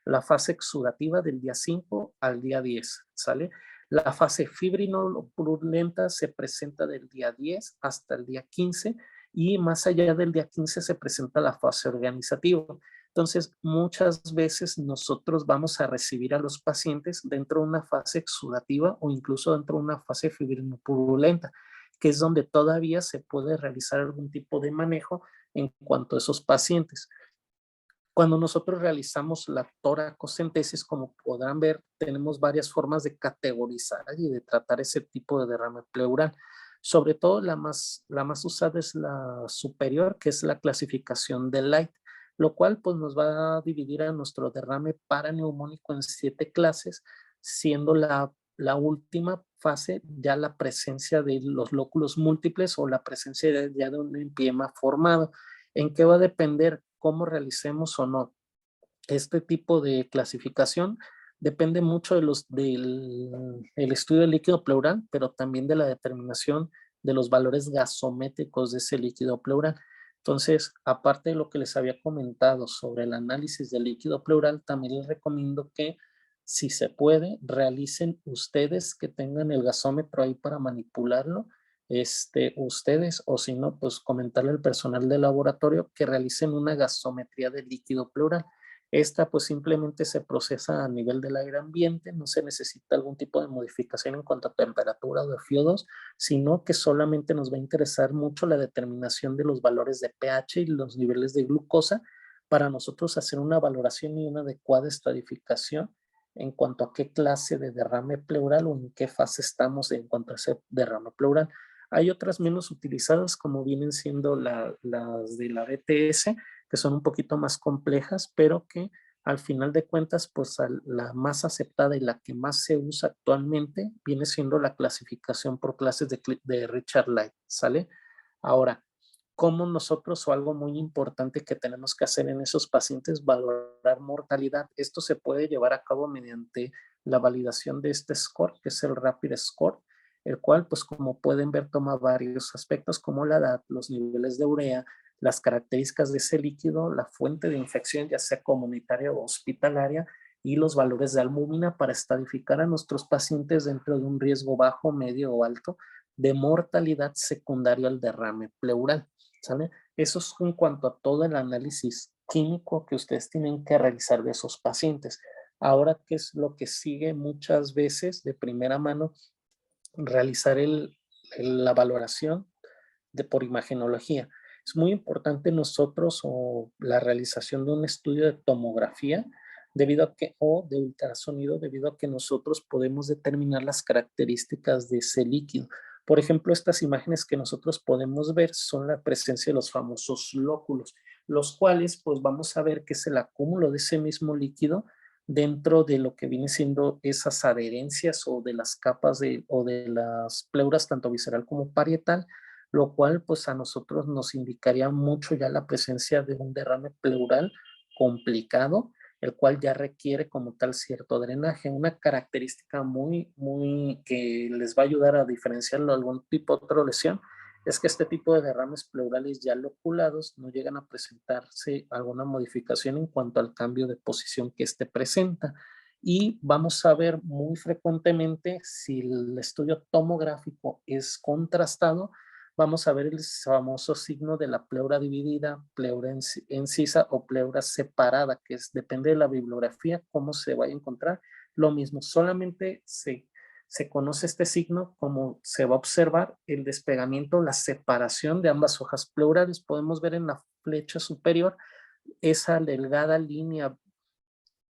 La fase exudativa del día 5 al día 10, ¿sale? La fase fibrino-purulenta se presenta del día 10 hasta el día 15 y más allá del día 15 se presenta la fase organizativa. Entonces, muchas veces nosotros vamos a recibir a los pacientes dentro de una fase exudativa o incluso dentro de una fase fibrinopurulenta, que es donde todavía se puede realizar algún tipo de manejo en cuanto a esos pacientes. Cuando nosotros realizamos la toracocentesis, como podrán ver, tenemos varias formas de categorizar y de tratar ese tipo de derrame pleural. Sobre todo la más usada es la superior, que es la clasificación de Light, lo cual pues nos va a dividir a nuestro derrame paraneumónico en 7 clases, siendo la última fase ya la presencia de los lóculos múltiples o la presencia ya de un empiema formado. ¿En qué va a depender cómo realicemos o no este tipo de clasificación? Depende mucho del estudio del líquido pleural, pero también de la determinación de los valores gasométricos de ese líquido pleural. Entonces, aparte de lo que les había comentado sobre el análisis del líquido pleural, también les recomiendo que, si se puede, realicen ustedes que tengan el gasómetro ahí para manipularlo, ustedes, o si no, pues comentarle al personal del laboratorio que realicen una gasometría del líquido pleural. Esta pues simplemente se procesa a nivel del aire ambiente, no se necesita algún tipo de modificación en cuanto a temperatura o de FIO2, sino que solamente nos va a interesar mucho la determinación de los valores de pH y los niveles de glucosa para nosotros hacer una valoración y una adecuada estratificación en cuanto a qué clase de derrame pleural o en qué fase estamos en cuanto a ese derrame pleural. Hay otras menos utilizadas como vienen siendo las de la BTS, que son un poquito más complejas, pero que al final de cuentas, pues la más aceptada y la que más se usa actualmente viene siendo la clasificación por clases de Richard Light, ¿sale? Ahora, ¿cómo nosotros, o algo muy importante que tenemos que hacer en esos pacientes, valorar mortalidad? Esto se puede llevar a cabo mediante la validación de este score, que es el Rapid Score, el cual, pues como pueden ver, toma varios aspectos como la edad, los niveles de urea, las características de ese líquido, la fuente de infección, ya sea comunitaria o hospitalaria, y los valores de albúmina para estadificar a nuestros pacientes dentro de un riesgo bajo, medio o alto de mortalidad secundaria al derrame pleural, ¿sale? Eso es en cuanto a todo el análisis químico que ustedes tienen que realizar de esos pacientes. Ahora, ¿qué es lo que sigue muchas veces de primera mano? Realizar la valoración por imagenología. Es muy importante nosotros o la realización de un estudio de tomografía debido a que, o de ultrasonido, debido a que nosotros podemos determinar las características de ese líquido. Por ejemplo, estas imágenes que nosotros podemos ver son la presencia de los famosos lóculos, los cuales pues vamos a ver que es el acúmulo de ese mismo líquido dentro de lo que viene siendo esas adherencias o de las capas o de las pleuras, tanto visceral como parietal, lo cual pues a nosotros nos indicaría mucho ya la presencia de un derrame pleural complicado, el cual ya requiere como tal cierto drenaje. Una característica muy que les va a ayudar a diferenciarlo de algún tipo de otra lesión es que este tipo de derrames pleurales ya loculados no llegan a presentarse alguna modificación en cuanto al cambio de posición que este presenta. Y vamos a ver muy frecuentemente si el estudio tomográfico es contrastado, vamos a ver el famoso signo de la pleura dividida, pleura encisa o pleura separada, que depende de la bibliografía, cómo se vaya a encontrar. Lo mismo, solamente se conoce este signo como se va a observar el despegamiento, la separación de ambas hojas pleurales. Podemos ver en la flecha superior esa delgada línea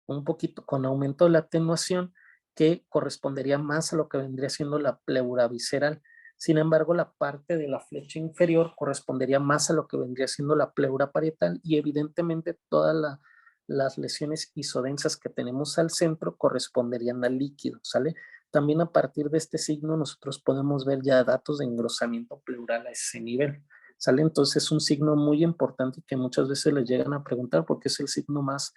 un poquito con aumento de la atenuación que correspondería más a lo que vendría siendo la pleura visceral. Sin embargo, la parte de la flecha inferior correspondería más a lo que vendría siendo la pleura parietal y evidentemente todas las lesiones isodensas que tenemos al centro corresponderían al líquido, ¿sale? También a partir de este signo nosotros podemos ver ya datos de engrosamiento pleural a ese nivel, ¿sale? Entonces es un signo muy importante que muchas veces les llegan a preguntar porque es el signo más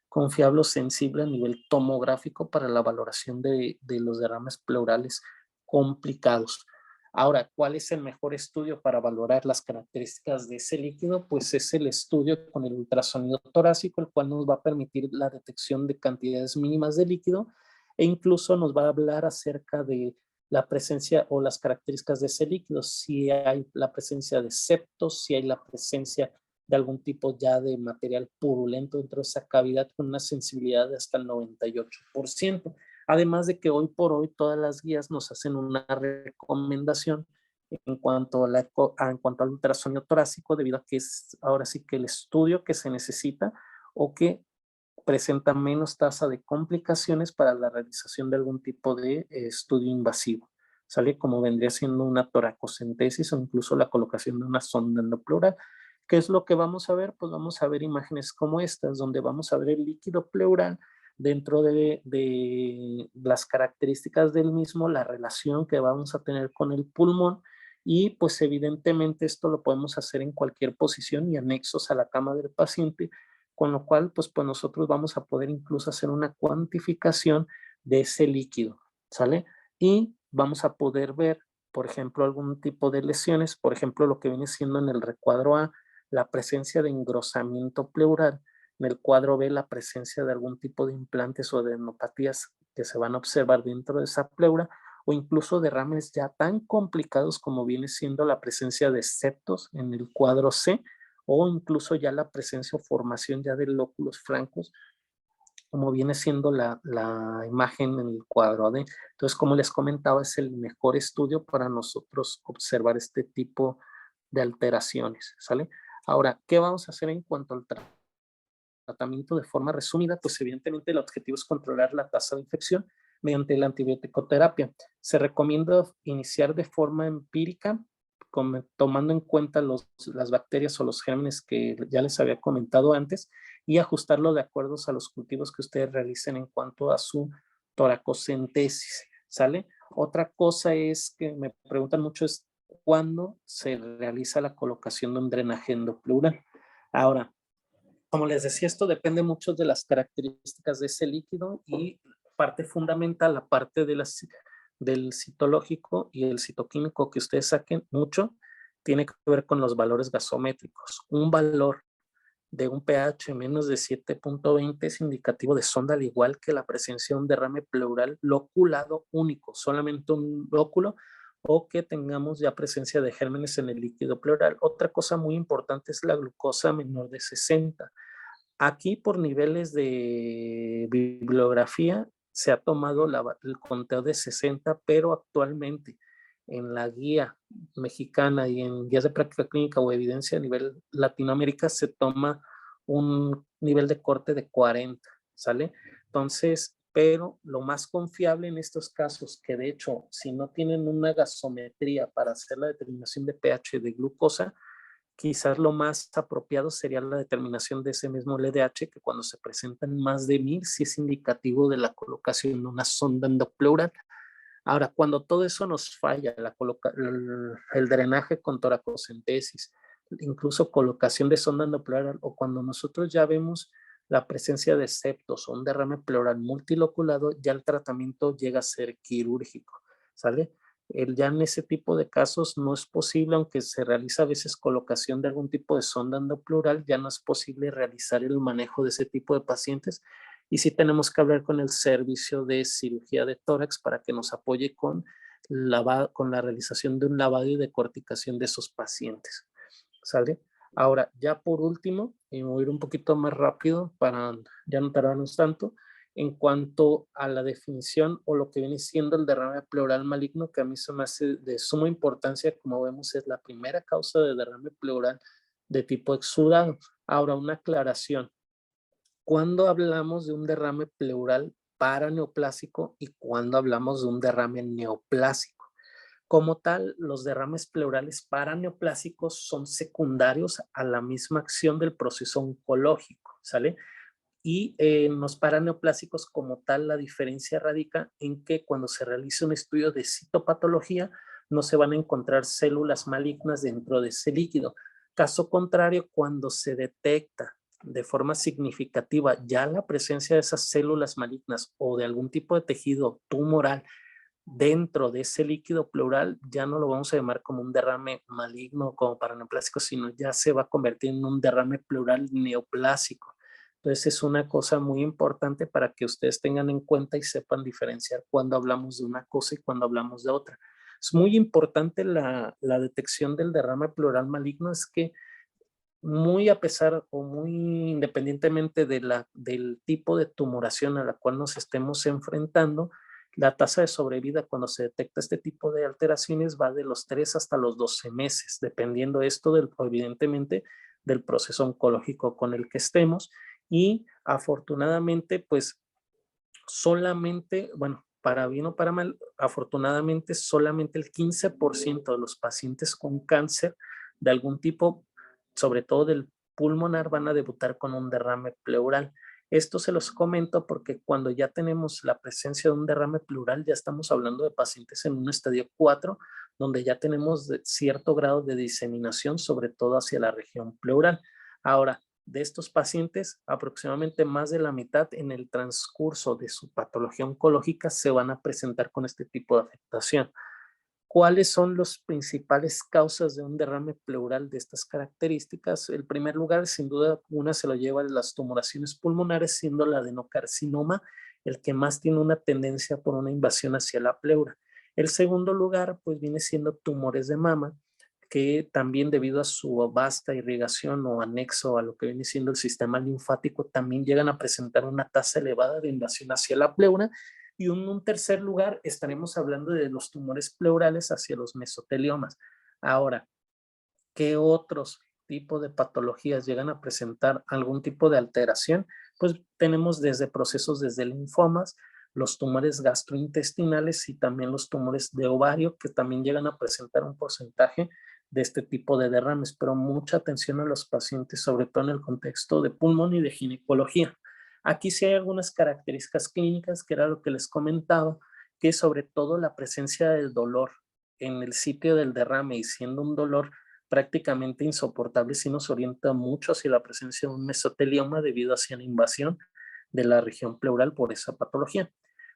confiable o sensible a nivel tomográfico para la valoración de los derrames pleurales complicados. Ahora, ¿cuál es el mejor estudio para valorar las características de ese líquido? Pues es el estudio con el ultrasonido torácico, el cual nos va a permitir la detección de cantidades mínimas de líquido e incluso nos va a hablar acerca de la presencia o las características de ese líquido, si hay la presencia de septos, si hay la presencia de algún tipo ya de material purulento dentro de esa cavidad con una sensibilidad de hasta el 98%. Además de que hoy por hoy todas las guías nos hacen una recomendación en cuanto al ultrasonido torácico, debido a que es ahora sí que el estudio que se necesita o que presenta menos tasa de complicaciones para la realización de algún tipo de estudio invasivo. Sale como vendría siendo una toracocentesis o incluso la colocación de una sonda endopleural. ¿Qué es lo que vamos a ver? Pues vamos a ver imágenes como estas, donde vamos a ver el líquido pleural dentro de las características del mismo, la relación que vamos a tener con el pulmón y pues evidentemente esto lo podemos hacer en cualquier posición y anexos a la cama del paciente, con lo cual pues nosotros vamos a poder incluso hacer una cuantificación de ese líquido, ¿sale? Y vamos a poder ver, por ejemplo, algún tipo de lesiones, por ejemplo, lo que viene siendo en el recuadro A, la presencia de engrosamiento pleural, en el cuadro B la presencia de algún tipo de implantes o de adenopatías que se van a observar dentro de esa pleura, o incluso derrames ya tan complicados como viene siendo la presencia de septos en el cuadro C, o incluso ya la presencia o formación ya de lóculos francos, como viene siendo la imagen en el cuadro D. Entonces, como les comentaba, es el mejor estudio para nosotros observar este tipo de alteraciones, ¿sale? Ahora, ¿qué vamos a hacer en cuanto al tratamiento de forma resumida? Pues evidentemente el objetivo es controlar la tasa de infección mediante la antibiótico-terapia. Se recomienda iniciar de forma empírica, tomando en cuenta las bacterias o los gérmenes que ya les había comentado antes y ajustarlo de acuerdo a los cultivos que ustedes realicen en cuanto a su toracocentesis, ¿sale? Otra cosa es que me preguntan mucho es cuándo se realiza la colocación de un drenaje endopleural. Ahora, como les decía, esto depende mucho de las características de ese líquido y parte fundamental, la parte del citológico y el citoquímico que ustedes saquen mucho, tiene que ver con los valores gasométricos. Un valor de un pH menos de 7.20 es indicativo de sonda, al igual que la presencia de un derrame pleural loculado único, solamente un lóculo, o que tengamos ya presencia de gérmenes en el líquido pleural. Otra cosa muy importante es la glucosa menor de 60. Aquí por niveles de bibliografía se ha tomado el conteo de 60, pero actualmente en la guía mexicana y en guías de práctica clínica o evidencia a nivel Latinoamérica se toma un nivel de corte de 40, ¿sale? Entonces, pero lo más confiable en estos casos, que de hecho, si no tienen una gasometría para hacer la determinación de pH de glucosa, quizás lo más apropiado sería la determinación de ese mismo LDH, que cuando se presentan más de 1000, sí es indicativo de la colocación de una sonda endopleural. Ahora, cuando todo eso nos falla, el drenaje con toracocentesis, incluso colocación de sonda endopleural, o cuando nosotros ya vemos la presencia de septos o un derrame pleural multiloculado, ya el tratamiento llega a ser quirúrgico, ¿sale? Ya en ese tipo de casos no es posible, aunque se realiza a veces colocación de algún tipo de sonda endopleural, ya no es posible realizar el manejo de ese tipo de pacientes y sí tenemos que hablar con el servicio de cirugía de tórax para que nos apoye con la realización de un lavado y decorticación de esos pacientes, ¿sale? Ahora, ya por último, y voy a ir un poquito más rápido para ya no tardarnos tanto, en cuanto a la definición o lo que viene siendo el derrame pleural maligno, que a mí se me hace de suma importancia, como vemos, es la primera causa de derrame pleural de tipo exudado. Ahora, una aclaración. ¿Cuándo hablamos de un derrame pleural paraneoplásico y cuándo hablamos de un derrame neoplásico? Como tal, los derrames pleurales paraneoplásicos son secundarios a la misma acción del proceso oncológico, ¿sale? Y en los paraneoplásicos como tal, la diferencia radica en que cuando se realiza un estudio de citopatología, no se van a encontrar células malignas dentro de ese líquido. Caso contrario, cuando se detecta de forma significativa ya la presencia de esas células malignas o de algún tipo de tejido tumoral dentro de ese líquido pleural, ya no lo vamos a llamar como un derrame maligno como paraneoplásico, sino ya se va a convertir en un derrame pleural neoplásico. Entonces es una cosa muy importante para que ustedes tengan en cuenta y sepan diferenciar cuando hablamos de una cosa y cuando hablamos de otra. Es muy importante la detección del derrame pleural maligno, es que muy a pesar o muy independientemente del tipo de tumoración a la cual nos estemos enfrentando, la tasa de sobrevida cuando se detecta este tipo de alteraciones va de los 3 hasta los 12 meses, dependiendo esto evidentemente del proceso oncológico con el que estemos. Y afortunadamente, pues solamente, bueno, para bien o para mal, afortunadamente solamente el 15% de los pacientes con cáncer de algún tipo, sobre todo del pulmonar, van a debutar con un derrame pleural. Esto se los comento porque cuando ya tenemos la presencia de un derrame pleural, ya estamos hablando de pacientes en un estadio 4, donde ya tenemos cierto grado de diseminación, sobre todo hacia la región pleural. Ahora, de estos pacientes, aproximadamente más de la mitad en el transcurso de su patología oncológica se van a presentar con este tipo de afectación. ¿Cuáles son las principales causas de un derrame pleural de estas características? El primer lugar, sin duda, una se lo lleva las tumoraciones pulmonares, siendo el adenocarcinoma el que más tiene una tendencia por una invasión hacia la pleura. El segundo lugar, pues viene siendo tumores de mama, que también debido a su vasta irrigación o anexo a lo que viene siendo el sistema linfático, también llegan a presentar una tasa elevada de invasión hacia la pleura. Y en un tercer lugar estaremos hablando de los tumores pleurales hacia los mesoteliomas. Ahora, ¿qué otros tipos de patologías llegan a presentar algún tipo de alteración? Pues tenemos desde procesos desde linfomas, los tumores gastrointestinales y también los tumores de ovario que también llegan a presentar un porcentaje de este tipo de derrames, pero mucha atención a los pacientes, sobre todo en el contexto de pulmón y de ginecología. Aquí sí hay algunas características clínicas, que era lo que les comentaba, que sobre todo la presencia del dolor en el sitio del derrame y siendo un dolor prácticamente insoportable, si nos orienta mucho hacia la presencia de un mesotelioma debido hacia la invasión de la región pleural por esa patología.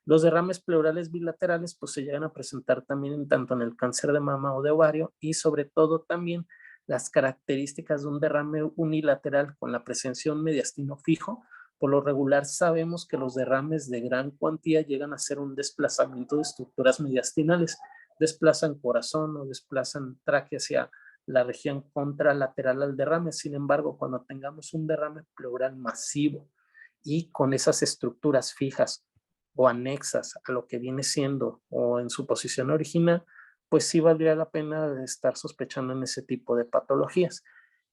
Los derrames pleurales bilaterales pues se llegan a presentar también tanto en el cáncer de mama o de ovario y sobre todo también las características de un derrame unilateral con la presencia de un mediastino fijo. Por lo regular sabemos que los derrames de gran cuantía llegan a ser un desplazamiento de estructuras mediastinales, desplazan corazón o desplazan tráquea hacia la región contralateral al derrame. Sin embargo, cuando tengamos un derrame pleural masivo y con esas estructuras fijas o anexas a lo que viene siendo o en su posición original, pues sí valdría la pena estar sospechando en ese tipo de patologías.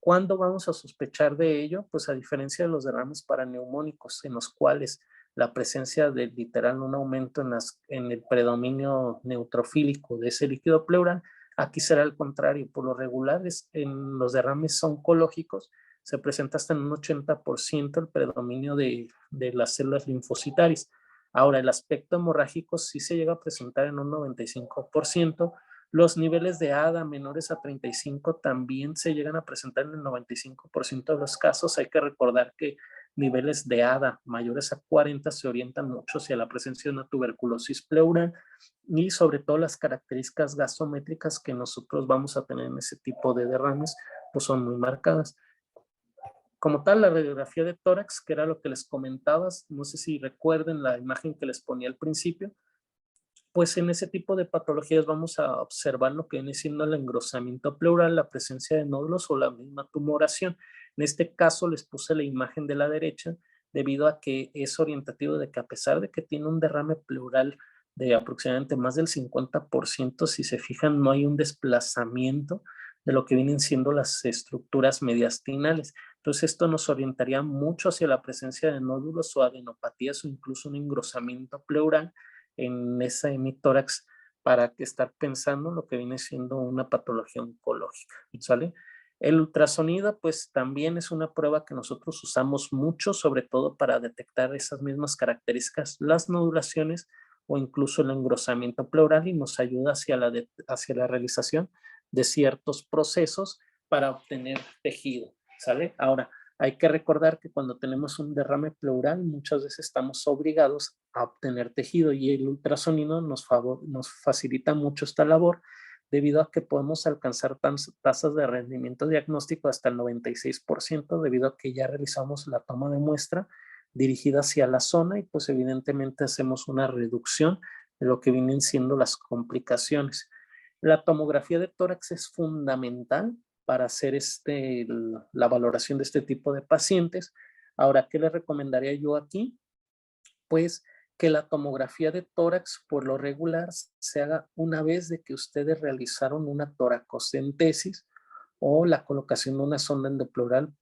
¿Cuándo vamos a sospechar de ello? Pues a diferencia de los derrames paraneumónicos, en los cuales la presencia de literal un aumento en el predominio neutrofílico de ese líquido pleural, aquí será el contrario. Por lo regular, en los derrames oncológicos se presenta hasta en un 80% el predominio de las células linfocitarias. Ahora, el aspecto hemorrágico sí se llega a presentar en un 95%. Los niveles de ADA menores a 35 también se llegan a presentar en el 95% de los casos. Hay que recordar que niveles de ADA mayores a 40 se orientan mucho hacia la presencia de una tuberculosis pleural y sobre todo las características gasométricas que nosotros vamos a tener en ese tipo de derrames pues son muy marcadas. Como tal, la radiografía de tórax, que era lo que les comentabas, no sé si recuerden la imagen que les ponía al principio, pues en ese tipo de patologías vamos a observar lo que viene siendo el engrosamiento pleural, la presencia de nódulos o la misma tumoración. En este caso les puse la imagen de la derecha debido a que es orientativo de que a pesar de que tiene un derrame pleural de aproximadamente más del 50%, si se fijan no hay un desplazamiento de lo que vienen siendo las estructuras mediastinales. Entonces esto nos orientaría mucho hacia la presencia de nódulos o adenopatías o incluso un engrosamiento pleural en esa hemitórax para estar pensando lo que viene siendo una patología oncológica, ¿sale? El ultrasonido pues también es una prueba que nosotros usamos mucho, sobre todo para detectar esas mismas características, las nodulaciones o incluso el engrosamiento pleural y nos ayuda hacia la realización de ciertos procesos para obtener tejido, ¿sale? Ahora, hay que recordar que cuando tenemos un derrame pleural, muchas veces estamos obligados a obtener tejido y el ultrasonido nos facilita mucho esta labor debido a que podemos alcanzar tasas de rendimiento diagnóstico hasta el 96% debido a que ya realizamos la toma de muestra dirigida hacia la zona y pues evidentemente hacemos una reducción de lo que vienen siendo las complicaciones. La tomografía de tórax es fundamental para hacer la valoración de este tipo de pacientes. Ahora, ¿qué le recomendaría yo aquí? Pues que la tomografía de tórax por lo regular se haga una vez de que ustedes realizaron una toracocentesis o la colocación de una sonda endopleural,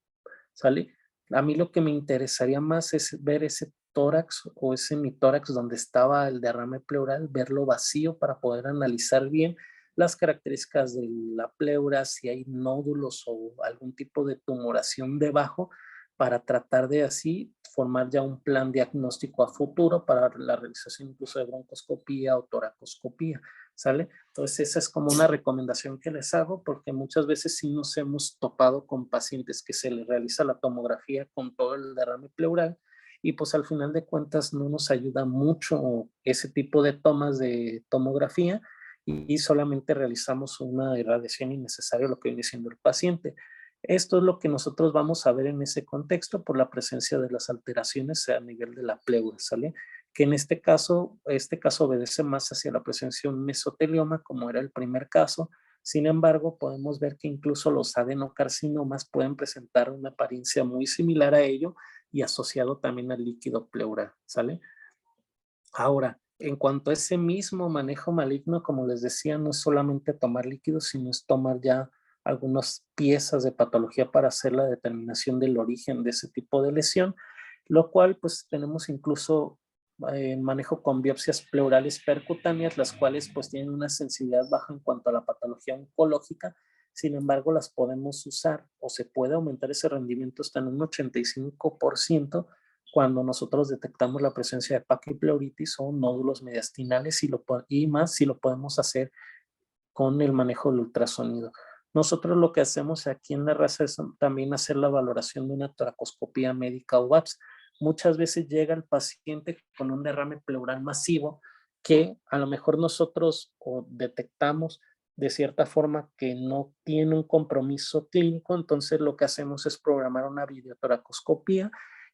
¿sale? A mí lo que me interesaría más es ver ese tórax o ese hemitórax donde estaba el derrame pleural, verlo vacío para poder analizar bien las características de la pleura, si hay nódulos o algún tipo de tumoración debajo, para tratar de así formar ya un plan diagnóstico a futuro para la realización incluso de broncoscopía o toracoscopía, ¿sale? Entonces esa es como una recomendación que les hago porque muchas veces sí nos hemos topado con pacientes que se les realiza la tomografía con todo el derrame pleural y pues al final de cuentas no nos ayuda mucho ese tipo de tomas de tomografía y solamente realizamos una irradiación innecesaria lo que viene siendo el paciente. Esto es lo que nosotros vamos a ver en ese contexto por la presencia de las alteraciones a nivel de la pleura, ¿sale? Que en este caso obedece más hacia la presencia de un mesotelioma, como era el primer caso. Sin embargo, podemos ver que incluso los adenocarcinomas pueden presentar una apariencia muy similar a ello y asociado también al líquido pleural, ¿sale? Ahora, en cuanto a ese mismo manejo maligno, como les decía, no es solamente tomar líquidos, sino es tomar ya algunas piezas de patología para hacer la determinación del origen de ese tipo de lesión, lo cual pues tenemos incluso manejo con biopsias pleurales percutáneas, las cuales pues tienen una sensibilidad baja en cuanto a la patología oncológica, sin embargo las podemos usar o se puede aumentar ese rendimiento hasta en un 85% cuando nosotros detectamos la presencia de paquipleuritis o nódulos mediastinales y más si lo podemos hacer con el manejo del ultrasonido. Nosotros lo que hacemos aquí en la raza es también hacer la valoración de una toracoscopía médica o VAPS. Muchas veces llega el paciente con un derrame pleural masivo que a lo mejor nosotros detectamos de cierta forma que no tiene un compromiso clínico, entonces lo que hacemos es programar una videotoracoscopía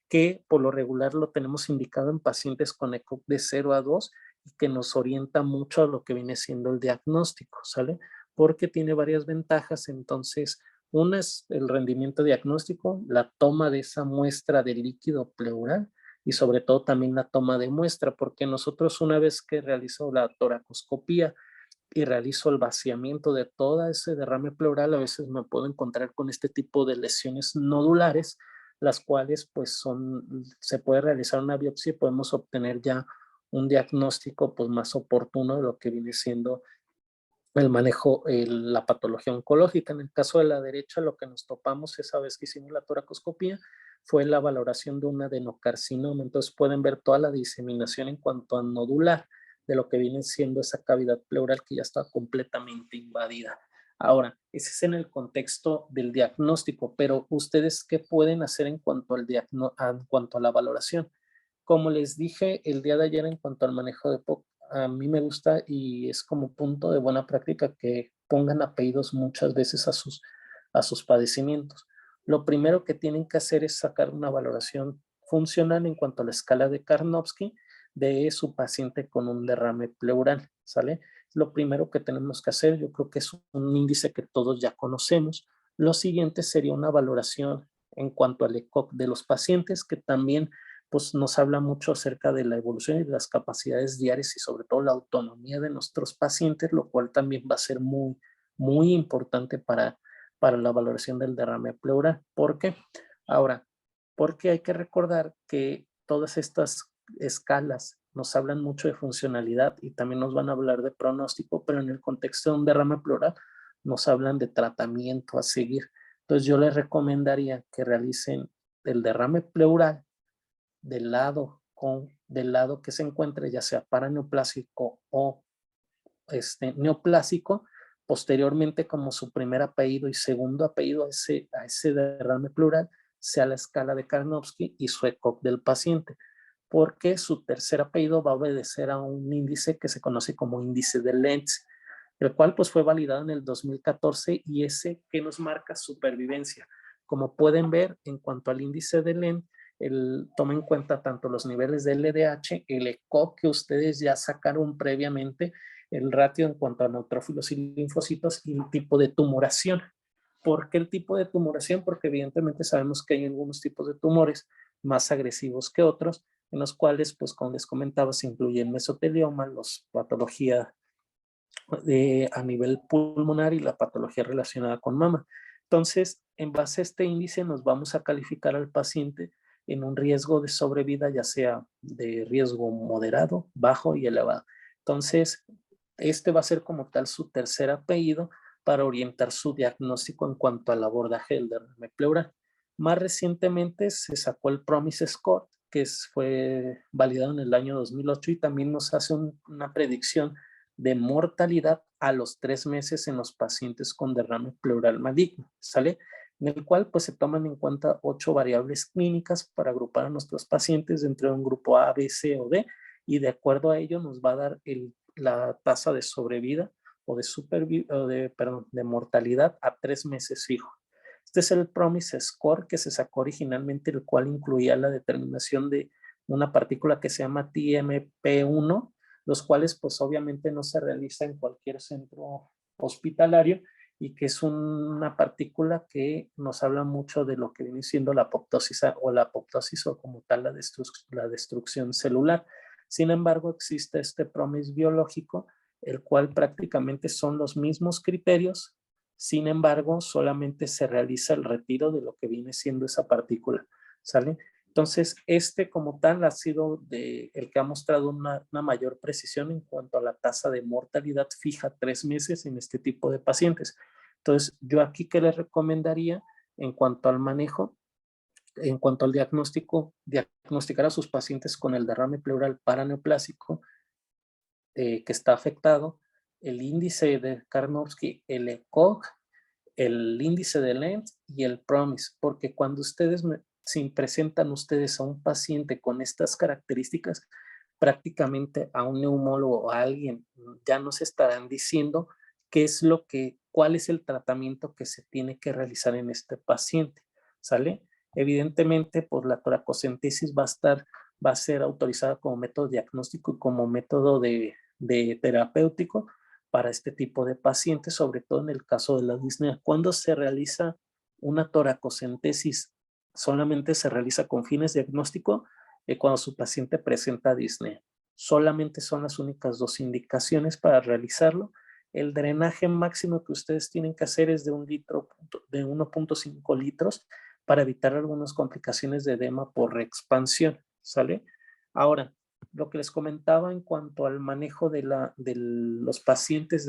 que por lo regular lo tenemos indicado en pacientes con ECOG de 0 a 2 y que nos orienta mucho a lo que viene siendo el diagnóstico, ¿sale? Porque tiene varias ventajas, entonces una es el rendimiento diagnóstico, la toma de esa muestra de líquido pleural y sobre todo también la toma de muestra, porque nosotros una vez que realizo la toracoscopía y realizo el vaciamiento de todo ese derrame pleural, a veces me puedo encontrar con este tipo de lesiones nodulares, las cuales pues se puede realizar una biopsia y podemos obtener ya un diagnóstico pues más oportuno de lo que viene siendo el manejo, la patología oncológica. En el caso de la derecha, lo que nos topamos esa vez que hicimos la toracoscopía fue la valoración de un adenocarcinoma. Entonces pueden ver toda la diseminación en cuanto a nodular de lo que viene siendo esa cavidad pleural que ya está completamente invadida. Ahora, ese es en el contexto del diagnóstico, pero ¿ustedes qué pueden hacer en cuanto en cuanto a la valoración? Como les dije el día de ayer en cuanto al manejo de POC, a mí me gusta y es como punto de buena práctica que pongan apellidos muchas veces a sus padecimientos. Lo primero que tienen que hacer es sacar una valoración funcional en cuanto a la escala de Karnofsky de su paciente con un derrame pleural, ¿sale? Lo primero que tenemos que hacer, yo creo que es un índice que todos ya conocemos. Lo siguiente sería una valoración en cuanto al ECOG de los pacientes, que también pues, nos habla mucho acerca de la evolución y de las capacidades diarias y sobre todo la autonomía de nuestros pacientes, lo cual también va a ser muy, muy importante para la valoración del derrame pleural. ¿Por qué? Ahora, porque hay que recordar que todas estas escalas nos hablan mucho de funcionalidad y también nos van a hablar de pronóstico, pero en el contexto de un derrame pleural nos hablan de tratamiento a seguir. Entonces yo les recomendaría que realicen el derrame pleural del lado que se encuentre, ya sea paraneoplásico o neoplásico, posteriormente como su primer apellido y segundo apellido a ese derrame pleural sea la escala de Karnofsky y su ECOG del paciente, porque su tercer apellido va a obedecer a un índice que se conoce como índice de Lenz, el cual pues fue validado en el 2014 y ese que nos marca supervivencia. Como pueden ver, en cuanto al índice de Lenz, toma en cuenta tanto los niveles de LDH, el ECOG que ustedes ya sacaron previamente, el ratio en cuanto a neutrófilos y linfocitos y el tipo de tumoración. ¿Por qué el tipo de tumoración? Porque evidentemente sabemos que hay algunos tipos de tumores más agresivos que otros, en los cuales, pues como les comentaba, se incluyen mesotelioma, las patologías a nivel pulmonar y la patología relacionada con mama. Entonces, en base a este índice nos vamos a calificar al paciente en un riesgo de sobrevida, ya sea de riesgo moderado, bajo y elevado. Entonces, este va a ser como tal su tercer apellido para orientar su diagnóstico en cuanto al abordaje del derrame pleural. Más recientemente se sacó el PROMIS Score, que fue validado en el año 2008 y también nos hace una predicción de mortalidad a los 3 meses en los pacientes con derrame pleural maligno, ¿sale? En el cual pues se toman en cuenta 8 variables clínicas para agrupar a nuestros pacientes dentro de un grupo A, B, C o D, y de acuerdo a ello nos va a dar la tasa de sobrevida o de mortalidad a 3 meses fijo. Este es el PROMIS Score que se sacó originalmente, el cual incluía la determinación de una partícula que se llama TMP1, los cuales pues obviamente no se realiza en cualquier centro hospitalario y que es una partícula que nos habla mucho de lo que viene siendo la apoptosis o como tal la destrucción celular. Sin embargo, existe este PROMIS biológico, el cual prácticamente son los mismos criterios, sin embargo, solamente se realiza el retiro de lo que viene siendo esa partícula, ¿sale? Entonces, como tal ha sido el que ha mostrado una mayor precisión en cuanto a la tasa de mortalidad fija 3 meses en este tipo de pacientes. Entonces, yo aquí que les recomendaría en cuanto al manejo, en cuanto al diagnóstico, diagnosticar a sus pacientes con el derrame pleural paraneoplásico que está afectado, el índice de Karnofsky, el ECOG, el índice de Lenz y el PROMIS, porque cuando si presentan ustedes a un paciente con estas características, prácticamente a un neumólogo o a alguien ya nos estarán diciendo cuál es el tratamiento que se tiene que realizar en este paciente, ¿sale? Evidentemente, pues la toracocentesis va a ser autorizada como método diagnóstico y como método de terapéutico para este tipo de pacientes, sobre todo en el caso de la disnea. Cuando se realiza una toracocentesis, solamente se realiza con fines diagnósticos cuando su paciente presenta disnea. Solamente son las únicas 2 indicaciones para realizarlo. El drenaje máximo que ustedes tienen que hacer es de 1.5 litros para evitar algunas complicaciones de edema por reexpansión, ¿sale? Ahora, lo que les comentaba en cuanto al manejo de los pacientes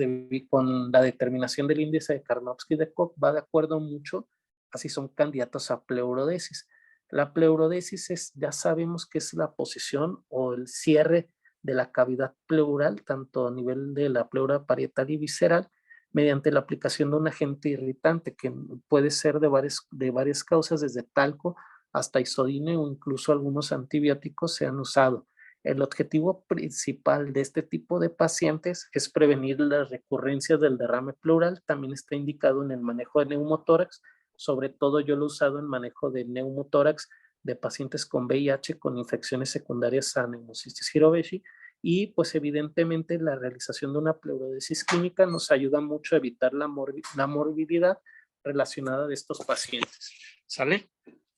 con la determinación del índice de Karnofsky de Koch va de acuerdo mucho a si son candidatos a pleurodesis. La pleurodesis ya sabemos que es la posición o el cierre de la cavidad pleural, tanto a nivel de la pleura parietal y visceral, mediante la aplicación de un agente irritante que puede ser de varias causas, desde talco hasta isodine o incluso algunos antibióticos se han usado. El objetivo principal de este tipo de pacientes es prevenir las recurrencias del derrame pleural. También está indicado en el manejo de neumotórax. Sobre todo yo lo he usado en manejo de neumotórax de pacientes con VIH con infecciones secundarias a Pneumocystis jirovecii. Y pues evidentemente la realización de una pleurodesis química nos ayuda mucho a evitar la morbilidad relacionada de estos pacientes. ¿Sale?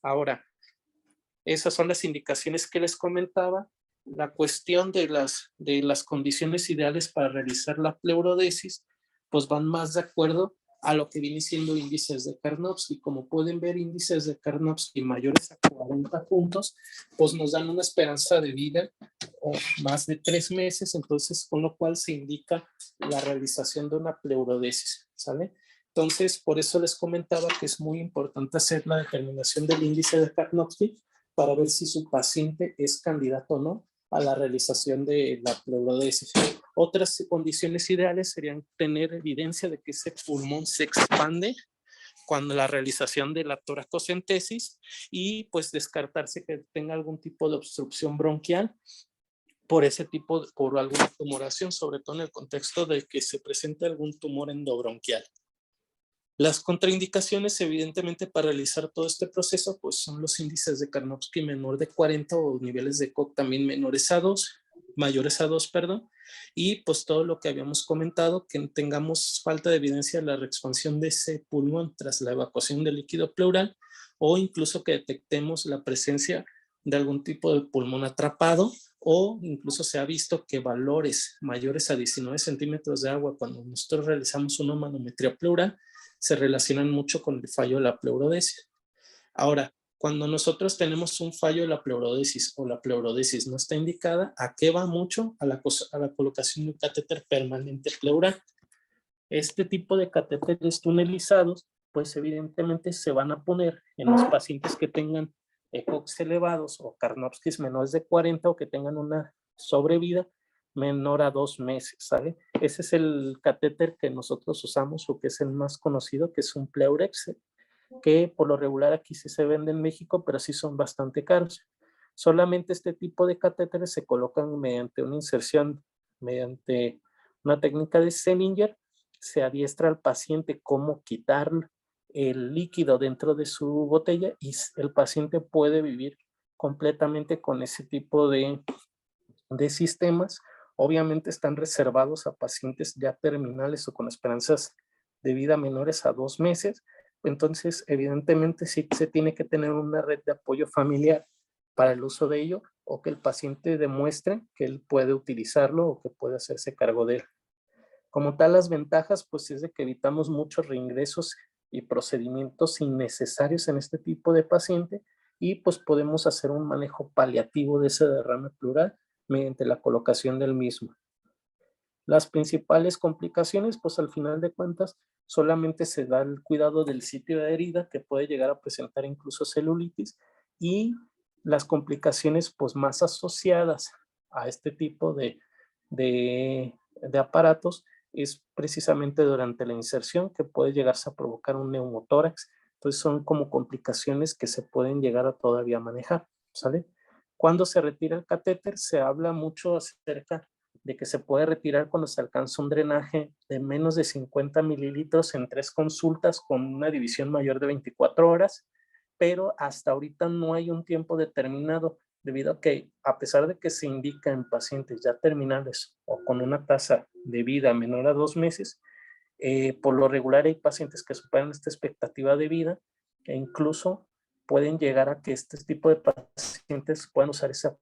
Ahora, esas son las indicaciones que les comentaba. La cuestión de las condiciones ideales para realizar la pleurodesis, pues van más de acuerdo a lo que viene siendo índices de Karnofsky. Como pueden ver, índices de Karnofsky mayores a 40 puntos, pues nos dan una esperanza de vida o más de 3 meses, entonces con lo cual se indica la realización de una pleurodesis, ¿sale? Entonces, por eso les comentaba que es muy importante hacer la determinación del índice de Karnofsky para ver si su paciente es candidato o no a la realización de la pleurodesis. Otras condiciones ideales serían tener evidencia de que ese pulmón se expande cuando la realización de la toracocentesis y pues descartarse que tenga algún tipo de obstrucción bronquial por alguna tumoración, sobre todo en el contexto de que se presente algún tumor endobronquial. Las contraindicaciones, evidentemente, para realizar todo este proceso, pues son los índices de Karnofsky menor de 40 o niveles de Koch también mayores a 2, perdón, y pues todo lo que habíamos comentado, que tengamos falta de evidencia de la reexpansión de ese pulmón tras la evacuación del líquido pleural o incluso que detectemos la presencia de algún tipo de pulmón atrapado o incluso se ha visto que valores mayores a 19 centímetros de agua cuando nosotros realizamos una manometría pleural se relacionan mucho con el fallo de la pleurodesis. Ahora, cuando nosotros tenemos un fallo de la pleurodesis o la pleurodesis no está indicada, ¿a qué va mucho? A la colocación de un catéter permanente pleural. Este tipo de catéteres tunelizados, pues evidentemente se van a poner en los pacientes que tengan ECOGs elevados o Karnofskys menores de 40 o que tengan una sobrevida menor a 2 meses, ¿sale? Ese es el catéter que nosotros usamos o que es el más conocido, que es un Pleurex, que por lo regular aquí sí se vende en México, pero sí son bastante caros. Solamente este tipo de catéteres se colocan mediante una inserción, mediante una técnica de Selinger, se adiestra al paciente cómo quitar el líquido dentro de su botella y el paciente puede vivir completamente con ese tipo de sistemas. Obviamente están reservados a pacientes ya terminales o con esperanzas de vida menores a 2 meses. Entonces, evidentemente sí se tiene que tener una red de apoyo familiar para el uso de ello o que el paciente demuestre que él puede utilizarlo o que puede hacerse cargo de él. Como tal, las ventajas pues es de que evitamos muchos reingresos y procedimientos innecesarios en este tipo de paciente y pues podemos hacer un manejo paliativo de ese derrame pleural mediante la colocación del mismo. Las principales complicaciones, pues al final de cuentas, solamente se da el cuidado del sitio de herida que puede llegar a presentar incluso celulitis y las complicaciones pues más asociadas a este tipo de aparatos es precisamente durante la inserción que puede llegarse a provocar un neumotórax. Entonces son como complicaciones que se pueden llegar a todavía manejar, ¿sale? Cuando se retira el catéter se habla mucho acerca de que se puede retirar cuando se alcanza un drenaje de menos de 50 mililitros en 3 consultas con una división mayor de 24 horas, pero hasta ahorita no hay un tiempo determinado debido a que a pesar de que se indica en pacientes ya terminales o con una tasa de vida menor a 2 meses, por lo regular hay pacientes que superan esta expectativa de vida e incluso pueden llegar a que este tipo de pacientes puedan usar ese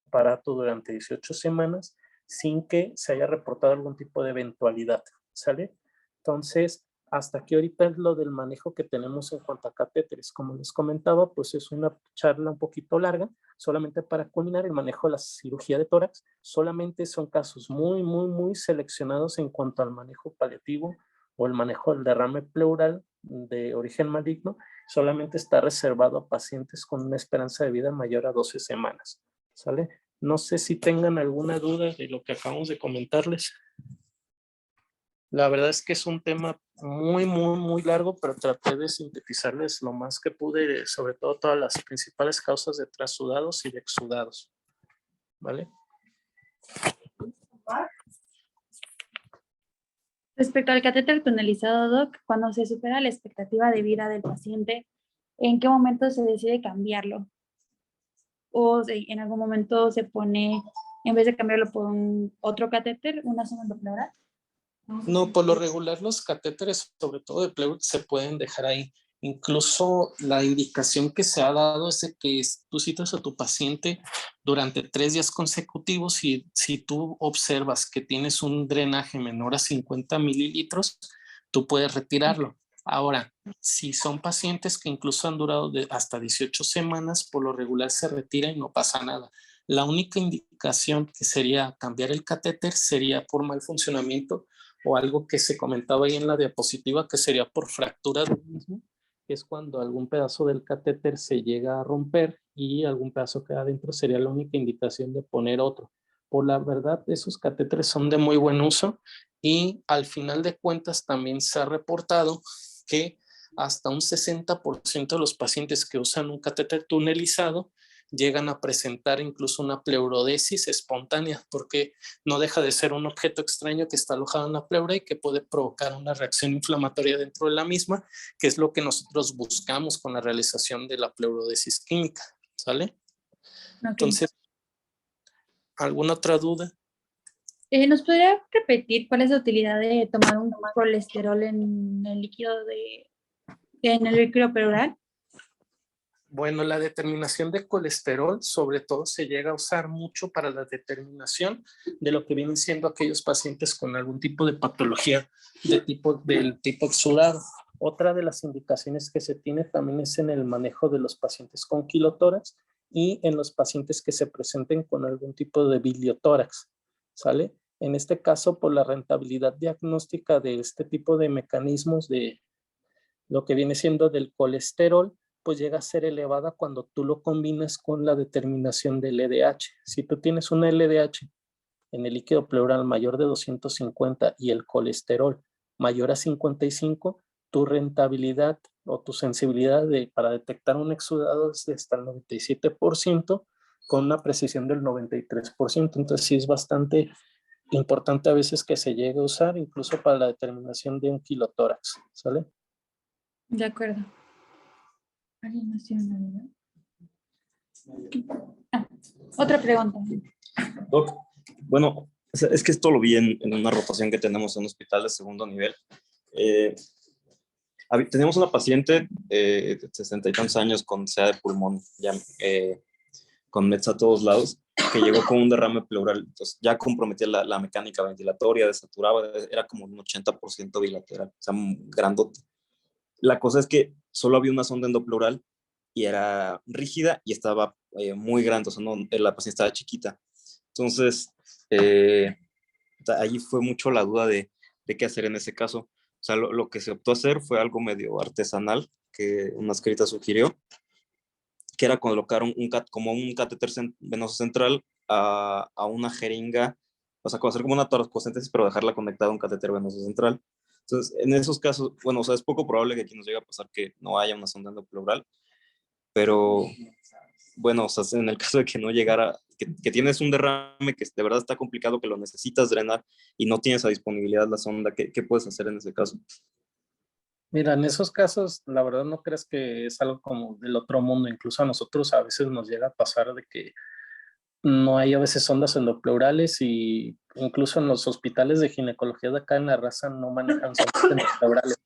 aparato durante 18 semanas sin que se haya reportado algún tipo de eventualidad, ¿sale? Entonces, hasta aquí ahorita es lo del manejo que tenemos en cuanto a catéteres. Como les comentaba, pues es una charla un poquito larga, solamente para culminar el manejo de la cirugía de tórax. Solamente son casos muy seleccionados en cuanto al manejo paliativo o el manejo del derrame pleural de origen maligno. Solamente está reservado a pacientes con una esperanza de vida mayor a 12 semanas, ¿sale? No sé si tengan alguna duda de lo que acabamos de comentarles. La verdad es que es un tema muy, muy, muy largo, pero traté de sintetizarles lo más que pude, sobre todo todas las principales causas de transudados y de exudados. ¿Vale? Respecto al catéter tunelizado, Doc, cuando se supera la expectativa de vida del paciente, ¿en qué momento se decide cambiarlo? ¿O en algún momento se pone, en vez de cambiarlo por otro catéter, una sonda endopleura? No, por lo regular los catéteres, sobre todo de pleura, se pueden dejar ahí. Incluso la indicación que se ha dado es de que tú citas a tu paciente durante 3 días consecutivos y si tú observas que tienes un drenaje menor a 50 mililitros, tú puedes retirarlo. Ahora, si son pacientes que incluso han durado hasta 18 semanas, por lo regular se retira y no pasa nada. La única indicación que sería cambiar el catéter sería por mal funcionamiento o algo que se comentaba ahí en la diapositiva que sería por fractura del mismo, que es cuando algún pedazo del catéter se llega a romper y algún pedazo queda adentro, sería la única indicación de poner otro. Por la verdad, esos catéteres son de muy buen uso y al final de cuentas también se ha reportado que hasta un 60% de los pacientes que usan un catéter tunelizado llegan a presentar incluso una pleurodesis espontánea, porque no deja de ser un objeto extraño que está alojado en la pleura y que puede provocar una reacción inflamatoria dentro de la misma, que es lo que nosotros buscamos con la realización de la pleurodesis química, ¿sale? Okay. Entonces, ¿alguna otra duda? ¿Nos podría repetir cuál es la utilidad de tomar un colesterol en el líquido en el líquido pleural? Bueno, la determinación de colesterol sobre todo se llega a usar mucho para la determinación de lo que vienen siendo aquellos pacientes con algún tipo de patología del tipo exudado. Otra de las indicaciones que se tiene también es en el manejo de los pacientes con quilotórax y en los pacientes que se presenten con algún tipo de biliotórax, ¿sale? En este caso, por la rentabilidad diagnóstica de este tipo de mecanismos de lo que viene siendo del colesterol, pues llega a ser elevada cuando tú lo combinas con la determinación del LDH. Si tú tienes una LDH en el líquido pleural mayor de 250 y el colesterol mayor a 55, tu rentabilidad o tu sensibilidad para detectar un exudado es de hasta el 97% con una precisión del 93%. Entonces sí es bastante importante a veces que se llegue a usar incluso para la determinación de un kilotórax, ¿sale? De acuerdo. Otra pregunta. Doc, bueno, es que esto lo vi en una rotación que tenemos en un hospital de segundo nivel. Teníamos una paciente de 60 y tantos años con SEA de pulmón, ya, con METs a todos lados, que llegó con un derrame pleural. Entonces ya comprometía la mecánica ventilatoria, desaturaba, era como un 80% bilateral, o sea, grandote. La cosa es que solo había una sonda endopleural y era rígida y estaba muy grande, o sea, no, la paciente estaba chiquita. Entonces, ahí fue mucho la duda de qué hacer en ese caso. O sea, lo que se optó a hacer fue algo medio artesanal que una escrita sugirió, que era colocar como un catéter venoso central a una jeringa, o sea, hacer como una toracocentesis, pero dejarla conectada a un catéter venoso central. Entonces, en esos casos, bueno, o sea, es poco probable que aquí nos llegue a pasar que no haya una sonda endopleural, pero bueno, o sea, en el caso de que no llegara, que tienes un derrame que de verdad está complicado, que lo necesitas drenar y no tienes a disponibilidad la sonda, ¿qué puedes hacer en ese caso? Mira, en esos casos, la verdad no crees que es algo como del otro mundo. Incluso a nosotros a veces nos llega a pasar de que no hay a veces sondas endopleurales y incluso en los hospitales de ginecología de acá en La Raza no manejan sondas endopleurales.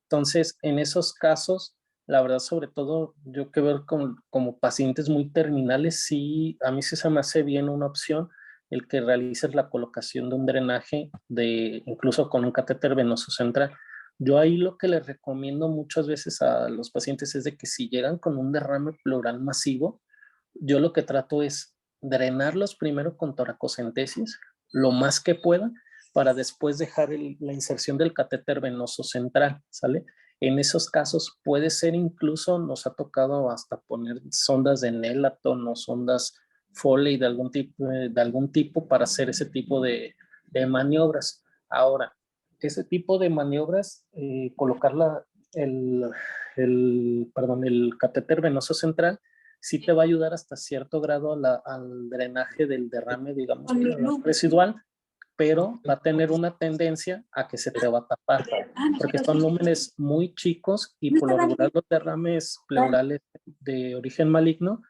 Entonces, en esos casos, la verdad, sobre todo, yo que ver como pacientes muy terminales, sí, a mí sí se me hace bien una opción el que realices la colocación de un drenaje incluso con un catéter venoso central. Yo ahí lo que les recomiendo muchas veces a los pacientes es de que si llegan con un derrame pleural masivo, yo lo que trato es drenarlos primero con toracocentesis, lo más que pueda, para después dejar la inserción del catéter venoso central, ¿sale? En esos casos puede ser incluso, nos ha tocado hasta poner sondas de Nelaton o sondas Foley de algún tipo para hacer ese tipo de maniobras. Ahora, ese tipo de maniobras, colocar el catéter venoso central, sí te va a ayudar hasta cierto grado al drenaje del derrame, digamos, residual, pero va a tener una tendencia a que se te va a tapar, porque son lúmenes muy chicos y por lo regular los derrames pleurales de origen maligno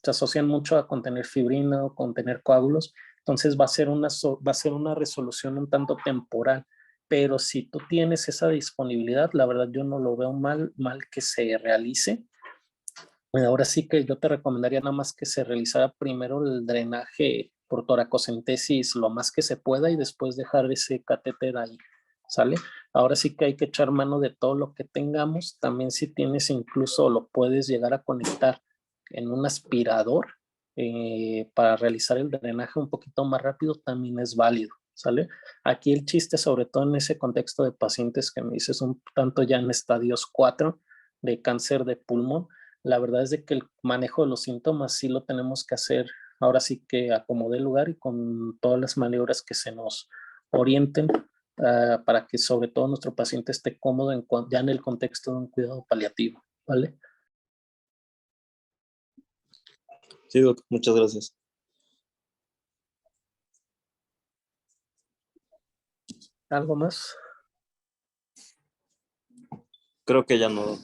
se asocian mucho a contener fibrina o contener coágulos, entonces va a ser una resolución un tanto temporal, pero si tú tienes esa disponibilidad, la verdad yo no lo veo mal que se realice. Ahora sí que yo te recomendaría nada más que se realizara primero el drenaje por toracocentesis lo más que se pueda y después dejar ese catéter ahí, ¿sale? Ahora sí que hay que echar mano de todo lo que tengamos. También si tienes incluso lo puedes llegar a conectar en un aspirador para realizar el drenaje un poquito más rápido, también es válido, ¿sale? Aquí el chiste, sobre todo en ese contexto de pacientes que me dices un tanto ya en estadios 4 de cáncer de pulmón, la verdad es de que el manejo de los síntomas sí lo tenemos que hacer ahora sí que acomode el lugar y con todas las maniobras que se nos orienten para que sobre todo nuestro paciente esté cómodo ya en el contexto de un cuidado paliativo, ¿vale? Sí, doc, muchas gracias. ¿Algo más? Creo que ya no.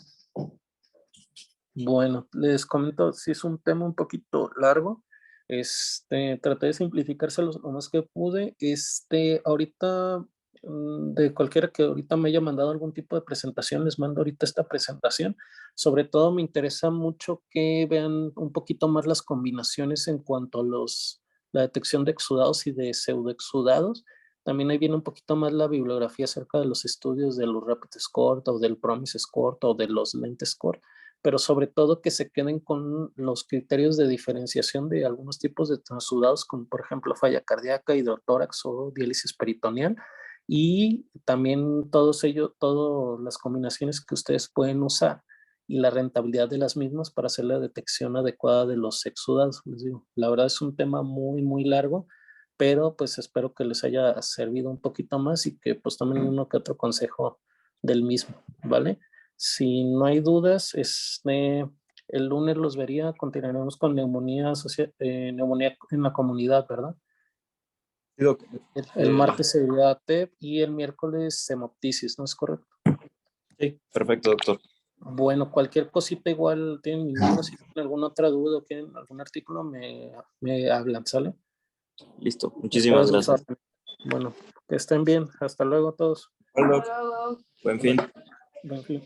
Bueno, les comento, si es un tema un poquito largo, traté de simplificárselo lo más que pude. Ahorita, de cualquiera que ahorita me haya mandado algún tipo de presentación, les mando ahorita esta presentación. Sobre todo me interesa mucho que vean un poquito más las combinaciones en cuanto a la detección de exudados y de pseudoexudados. También ahí viene un poquito más la bibliografía acerca de los estudios de los Rapid Score o del Promise Score o de los Lent Score, pero sobre todo que se queden con los criterios de diferenciación de algunos tipos de transsudados, como por ejemplo falla cardíaca, hidrotórax o diálisis peritoneal, y también todas las combinaciones que ustedes pueden usar y la rentabilidad de las mismas para hacer la detección adecuada de los exudados. Les digo, la verdad es un tema muy, muy largo, pero pues espero que les haya servido un poquito más y que pues tomen uno que otro consejo del mismo, ¿vale? Si no hay dudas, el lunes los vería, continuaremos con neumonía en la comunidad, ¿verdad? Sí, doc. El martes sería TEP y el miércoles hemoptisis, ¿no es correcto? Sí, perfecto, doctor. Bueno, cualquier cosita igual tienen mi número, si tienen alguna otra duda o quieren algún artículo, me hablan, ¿sale? Listo, muchísimas gracias. Bueno, que estén bien, hasta luego todos. Bueno, buen fin. Buen fin.